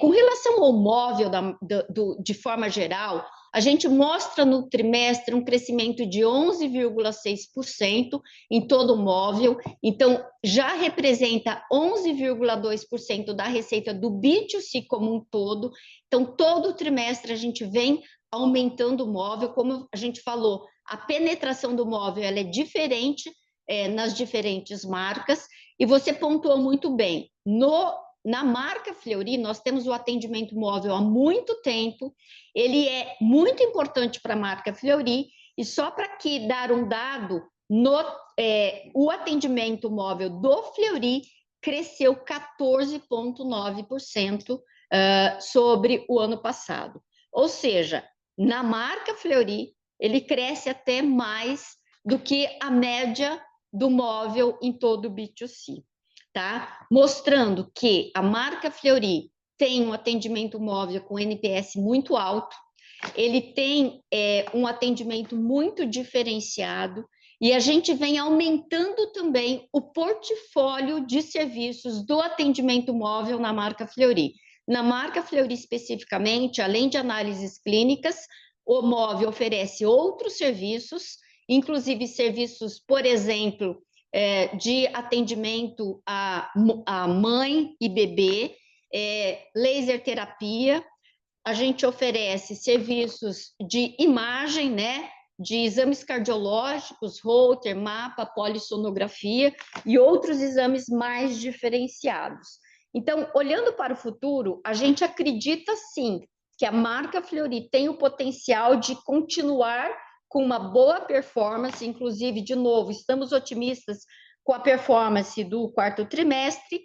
Com relação ao móvel, de forma geral, a gente mostra no trimestre um crescimento de 11,6% em todo o móvel, então já representa 11,2% da receita do B2C como um todo. Então, todo trimestre a gente vem aumentando o móvel, como a gente falou, a penetração do móvel ela é diferente nas diferentes marcas, e você pontuou muito bem, na marca Fleury, nós temos o atendimento móvel há muito tempo, ele é muito importante para a marca Fleury, e só para aqui dar um dado, o atendimento móvel do Fleury cresceu 14,9% sobre o ano passado. Ou seja, na marca Fleury, ele cresce até mais do que a média do móvel em todo o B2C. Tá? Mostrando que a marca Fleury tem um atendimento móvel com NPS muito alto, ele tem um atendimento muito diferenciado, e a gente vem aumentando também o portfólio de serviços do atendimento móvel na marca Fleury. Na marca Fleury especificamente, além de análises clínicas, o móvel oferece outros serviços, inclusive serviços, por exemplo, de atendimento à mãe e bebê, laser terapia. A gente oferece serviços de imagem, né, de exames cardiológicos, Holter, mapa, polissonografia e outros exames mais diferenciados. Então, olhando para o futuro, a gente acredita sim que a marca Fleury tem o potencial de continuar com uma boa performance, inclusive, de novo, estamos otimistas com a performance do quarto trimestre,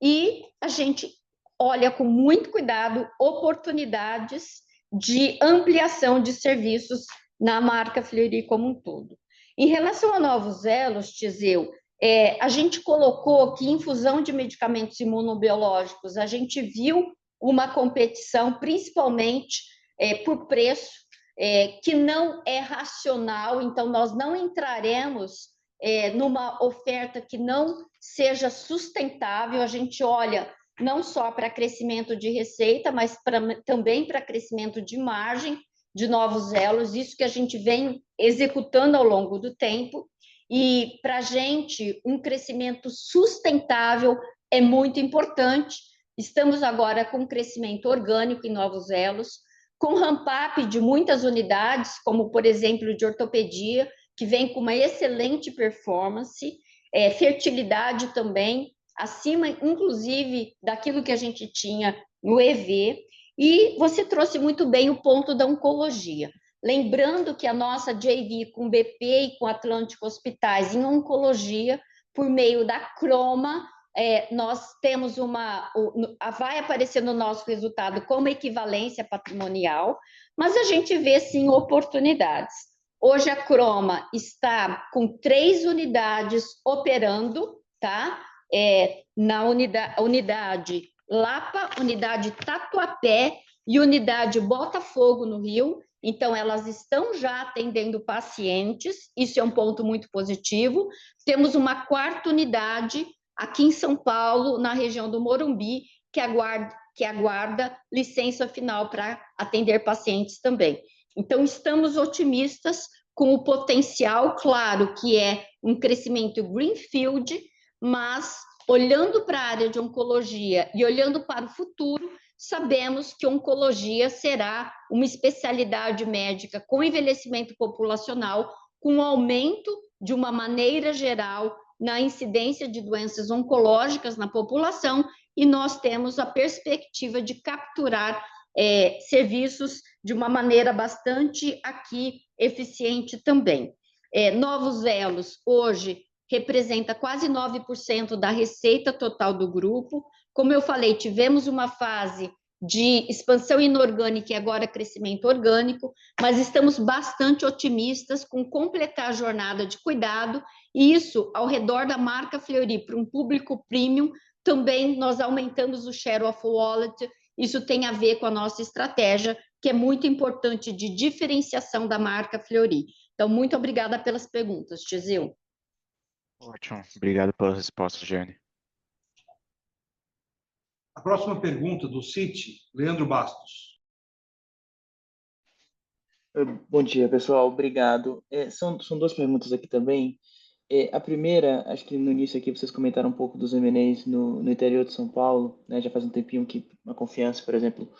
e a gente olha com muito cuidado oportunidades de ampliação de serviços na marca Fleury como um todo. Em relação a novos elos, Tiseu, a gente colocou que infusão de medicamentos imunobiológicos, a gente viu uma competição, principalmente por preço, que não é racional, então nós não entraremos numa oferta que não seja sustentável. A gente olha não só para crescimento de receita, mas também para crescimento de margem de novos elos, isso que a gente vem executando ao longo do tempo, e para a gente um crescimento sustentável é muito importante. Estamos agora com crescimento orgânico em novos elos, com ramp-up de muitas unidades, como, por exemplo, de ortopedia, que vem com uma excelente performance, fertilidade também, acima, inclusive, daquilo que a gente tinha no EV, e você trouxe muito bem o ponto da oncologia. Lembrando que a nossa JV com BP e com Atlântico Hospitais em oncologia, por meio da Croma, nós temos vai aparecer no nosso resultado como equivalência patrimonial, mas a gente vê, sim, oportunidades. Hoje a Croma está com 3 unidades operando, tá? Na unidade Lapa, unidade Tatuapé e unidade Botafogo, no Rio. Então, elas estão já atendendo pacientes, isso é um ponto muito positivo. Temos uma 4ª unidade aqui em São Paulo, na região do Morumbi, que aguarda licença final para atender pacientes também. Então, estamos otimistas com o potencial, claro, que é um crescimento greenfield, mas olhando para a área de oncologia e olhando para o futuro, sabemos que oncologia será uma especialidade médica com envelhecimento populacional, com aumento de uma maneira geral na incidência de doenças oncológicas na população, e nós temos a perspectiva de capturar serviços de uma maneira bastante aqui eficiente também. Novos elos, hoje, representa quase 9% da receita total do grupo. Como eu falei, tivemos uma fase de expansão inorgânica e agora crescimento orgânico, mas estamos bastante otimistas com completar a jornada de cuidado, e isso ao redor da marca Fleury para um público premium, também nós aumentamos o share of wallet, isso tem a ver com a nossa estratégia, que é muito importante de diferenciação da marca Fleury. Então, muito obrigada pelas perguntas, Tizil. Ótimo, obrigado pela resposta, Jeane. A próxima pergunta do Citi, Leandro Bastos. Bom dia, pessoal. Obrigado. São duas perguntas aqui também. A primeira, acho que no início aqui vocês comentaram um pouco dos M&As no interior de São Paulo, né? Já faz um tempinho que a Confiança, por exemplo,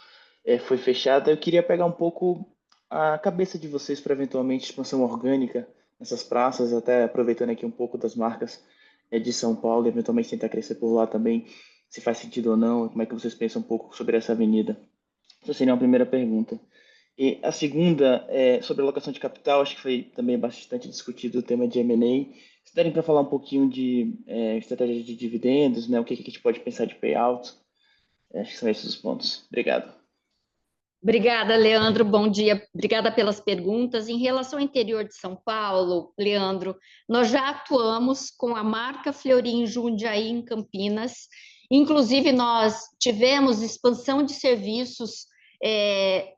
foi fechada. Eu queria pegar um pouco a cabeça de vocês para eventualmente expansão orgânica nessas praças, até aproveitando aqui um pouco das marcas de São Paulo, e eventualmente tentar crescer por lá também, se faz sentido ou não, como é que vocês pensam um pouco sobre essa avenida. Essa seria uma primeira pergunta. E a segunda é sobre alocação de capital, acho que foi também bastante discutido o tema de M&A. Se derem para falar um pouquinho de estratégia de dividendos, né? O que a gente pode pensar de payout? Acho que são esses os pontos. Obrigado. Obrigada, Leandro. Bom dia. Obrigada pelas perguntas. Em relação ao interior de São Paulo, Leandro, nós já atuamos com a marca Fleury em Jundiaí, em Campinas. Inclusive, nós tivemos expansão de serviços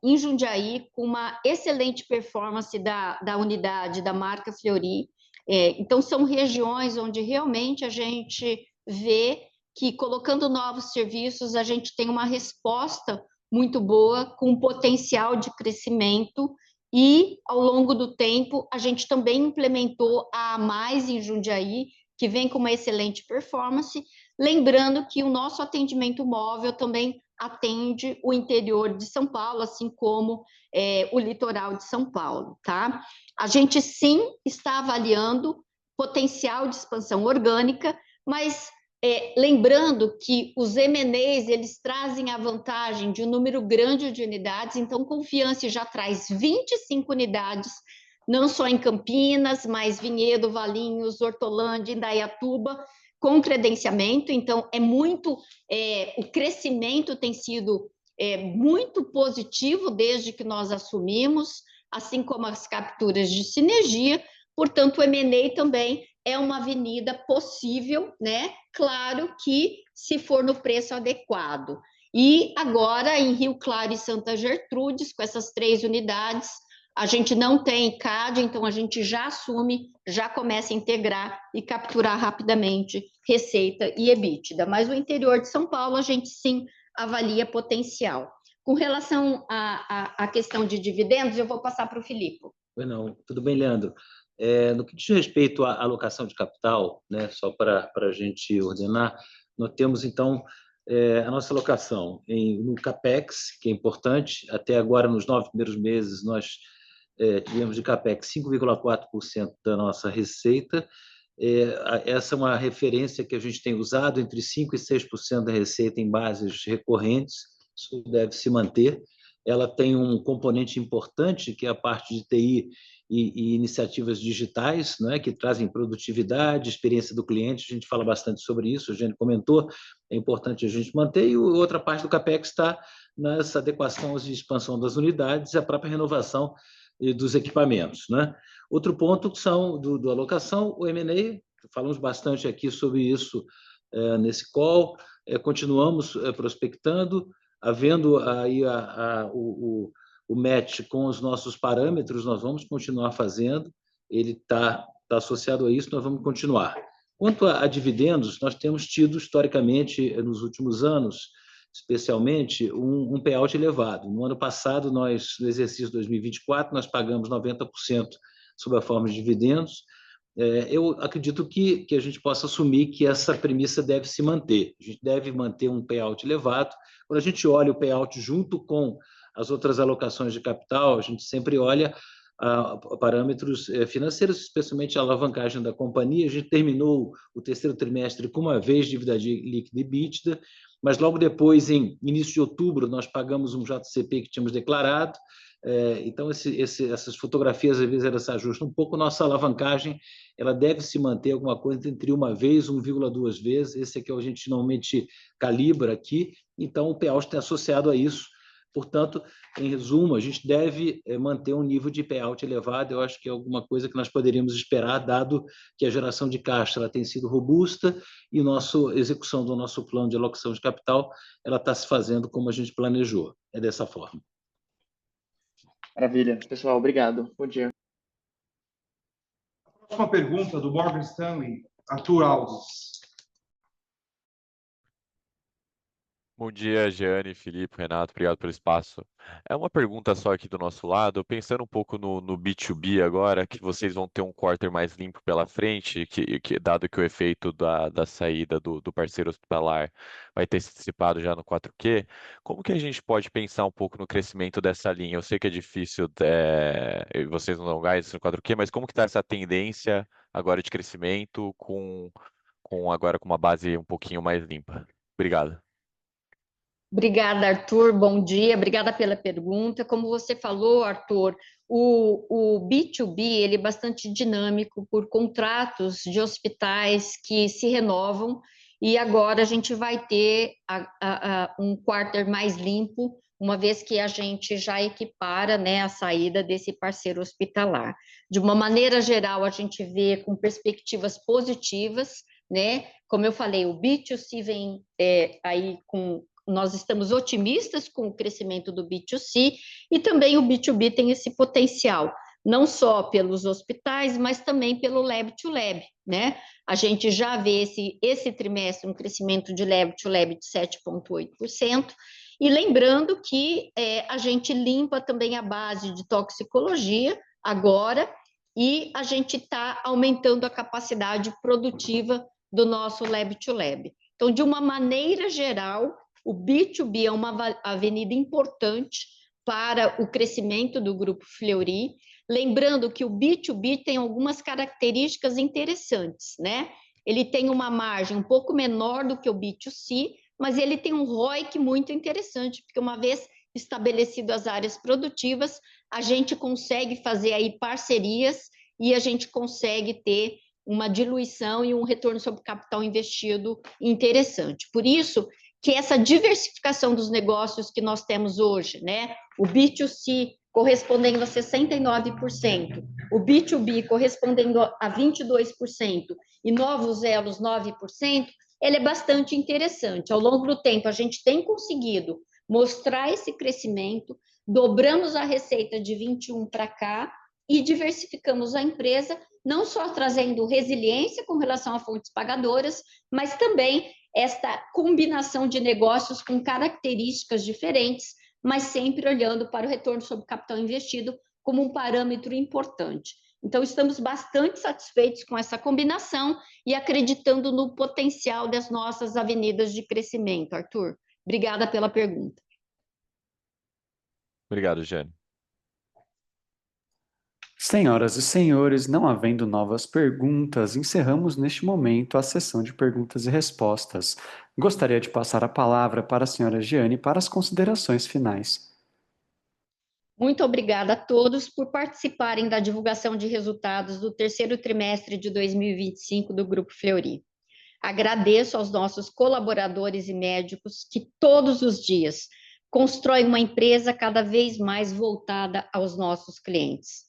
em Jundiaí, com uma excelente performance da unidade da marca Fleury. Então, são regiões onde realmente a gente vê que, colocando novos serviços, a gente tem uma resposta muito boa, com potencial de crescimento, e, ao longo do tempo, a gente também implementou a A+ em Jundiaí, que vem com uma excelente performance, lembrando que o nosso atendimento móvel também atende o interior de São Paulo, assim como o litoral de São Paulo, tá? A gente, sim, está avaliando potencial de expansão orgânica, mas lembrando que os M&As, eles trazem a vantagem de um número grande de unidades, então Confiança já traz 25 unidades, não só em Campinas, mas Vinhedo, Valinhos, Hortolândia, Indaiatuba, com credenciamento. Então, o crescimento tem sido muito positivo desde que nós assumimos, assim como as capturas de sinergia. Portanto, o M&A também é uma avenida possível, né? Claro que se for no preço adequado. E agora, em Rio Claro e Santa Gertrudes, com essas 3 unidades, a gente não tem CAD, então a gente já assume, já começa a integrar e capturar rapidamente receita e EBITDA. Mas o interior de São Paulo, a gente sim avalia potencial. Com relação à questão de dividendos, eu vou passar para o Filipe. Não, tudo bem, Leandro. No que diz respeito à alocação de capital, né, só para a gente ordenar, nós temos, então, a nossa alocação no CAPEX, que é importante. Até agora, nos 9 primeiros meses, nós tivemos de CAPEX 5,4% da nossa receita. Essa é uma referência que a gente tem usado, entre 5% e 6% da receita em bases recorrentes. Isso deve se manter. Ela tem um componente importante, que é a parte de TI e iniciativas digitais, né, que trazem produtividade, experiência do cliente. A gente fala bastante sobre isso, a gente comentou, é importante a gente manter. E outra parte do CAPEX está nessa adequação e expansão das unidades e a própria renovação dos equipamentos, né? Outro ponto são do alocação, o M&A, falamos bastante aqui sobre isso nesse call, continuamos prospectando, havendo aí o match com os nossos parâmetros, nós vamos continuar fazendo, ele está associado a isso, nós vamos continuar. Quanto a dividendos, nós temos tido, historicamente, nos últimos anos, especialmente, um payout elevado. No ano passado, no exercício 2024, nós pagamos 90% sob a forma de dividendos. Eu acredito que a gente possa assumir que essa premissa deve se manter. A gente deve manter um payout elevado. Quando a gente olha o payout junto com as outras alocações de capital, a gente sempre olha parâmetros financeiros, especialmente a alavancagem da companhia. A gente terminou o terceiro trimestre com uma vez dívida líquida e EBITDA, mas logo depois, em início de outubro, nós pagamos um JCP que tínhamos declarado, Então, essas fotografias, às vezes, elas se ajustam um pouco. Nossa alavancagem ela deve se manter alguma coisa entre 1 vez e 1,2 vezes. Esse é que a gente normalmente calibra aqui. Então, o payout está associado a isso. Portanto, em resumo, a gente deve manter um nível de payout elevado. Eu acho que é alguma coisa que nós poderíamos esperar, dado que a geração de caixa ela tem sido robusta e a execução do nosso plano de alocação de capital ela está se fazendo como a gente planejou. É dessa forma. Maravilha. Pessoal, obrigado. Bom dia. Próxima pergunta do Morgan Stanley, Arthur Alves. Bom dia, Jeane, Filipe, Renato, obrigado pelo espaço. É uma pergunta só aqui do nosso lado, pensando um pouco no B2B agora, que vocês vão ter um quarter mais limpo pela frente, dado que o efeito da saída do parceiro hospitalar vai ter se dissipado já no 4Q, como que a gente pode pensar um pouco no crescimento dessa linha? Eu sei que é difícil, vocês não dão gás no 4Q, mas como que está essa tendência agora de crescimento agora com uma base um pouquinho mais limpa? Obrigado. Obrigada, Arthur. Bom dia. Obrigada pela pergunta. Como você falou, Arthur, o B2B ele é bastante dinâmico por contratos de hospitais que se renovam e agora a gente vai ter um quarter mais limpo, uma vez que a gente já equipara, né, a saída desse parceiro hospitalar. De uma maneira geral, a gente vê com perspectivas positivas, né? Como eu falei, o B2C vem aí com... Nós estamos otimistas com o crescimento do B2C e também o B2B tem esse potencial, não só pelos hospitais, mas também pelo Lab to Lab, né? A gente já vê esse trimestre um crescimento de Lab to Lab de 7,8%, e lembrando que a gente limpa também a base de toxicologia agora, e a gente está aumentando a capacidade produtiva do nosso Lab to Lab. Então, de uma maneira geral, o B2B é uma avenida importante para o crescimento do Grupo Fleury. Lembrando que o B2B tem algumas características interessantes, né? Ele tem uma margem um pouco menor do que o B2C, mas ele tem um ROIC muito interessante, porque uma vez estabelecido as áreas produtivas, a gente consegue fazer aí parcerias e a gente consegue ter uma diluição e um retorno sobre capital investido interessante. Por isso que essa diversificação dos negócios que nós temos hoje, né? O B2C correspondendo a 69%, o B2B correspondendo a 22% e novos elos 9%, ele é bastante interessante. Ao longo do tempo, a gente tem conseguido mostrar esse crescimento, dobramos a receita de 21 para cá e diversificamos a empresa, não só trazendo resiliência com relação a fontes pagadoras, mas também esta combinação de negócios com características diferentes, mas sempre olhando para o retorno sobre capital investido como um parâmetro importante. Então, estamos bastante satisfeitos com essa combinação e acreditando no potencial das nossas avenidas de crescimento, Arthur. Obrigada pela pergunta. Obrigado, Jeane. Senhoras e senhores, não havendo novas perguntas, encerramos neste momento a sessão de perguntas e respostas. Gostaria de passar a palavra para a senhora Jeane para as considerações finais. Muito obrigada a todos por participarem da divulgação de resultados do terceiro trimestre de 2025 do Grupo Fleury. Agradeço aos nossos colaboradores e médicos que todos os dias constroem uma empresa cada vez mais voltada aos nossos clientes.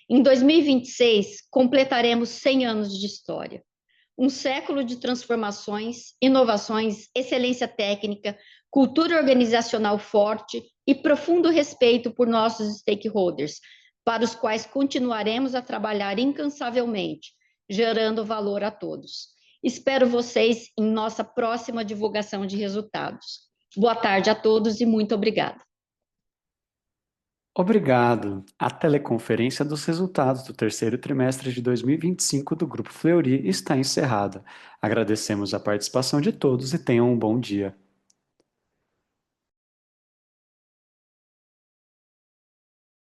Em 2026, completaremos 100 anos de história. Um século de transformações, inovações, excelência técnica, cultura organizacional forte e profundo respeito por nossos stakeholders, para os quais continuaremos a trabalhar incansavelmente, gerando valor a todos. Espero vocês em nossa próxima divulgação de resultados. Boa tarde a todos e muito obrigada. Obrigado. A teleconferência dos resultados do terceiro trimestre de 2025 do Grupo Fleury está encerrada. Agradecemos a participação de todos e tenham um bom dia.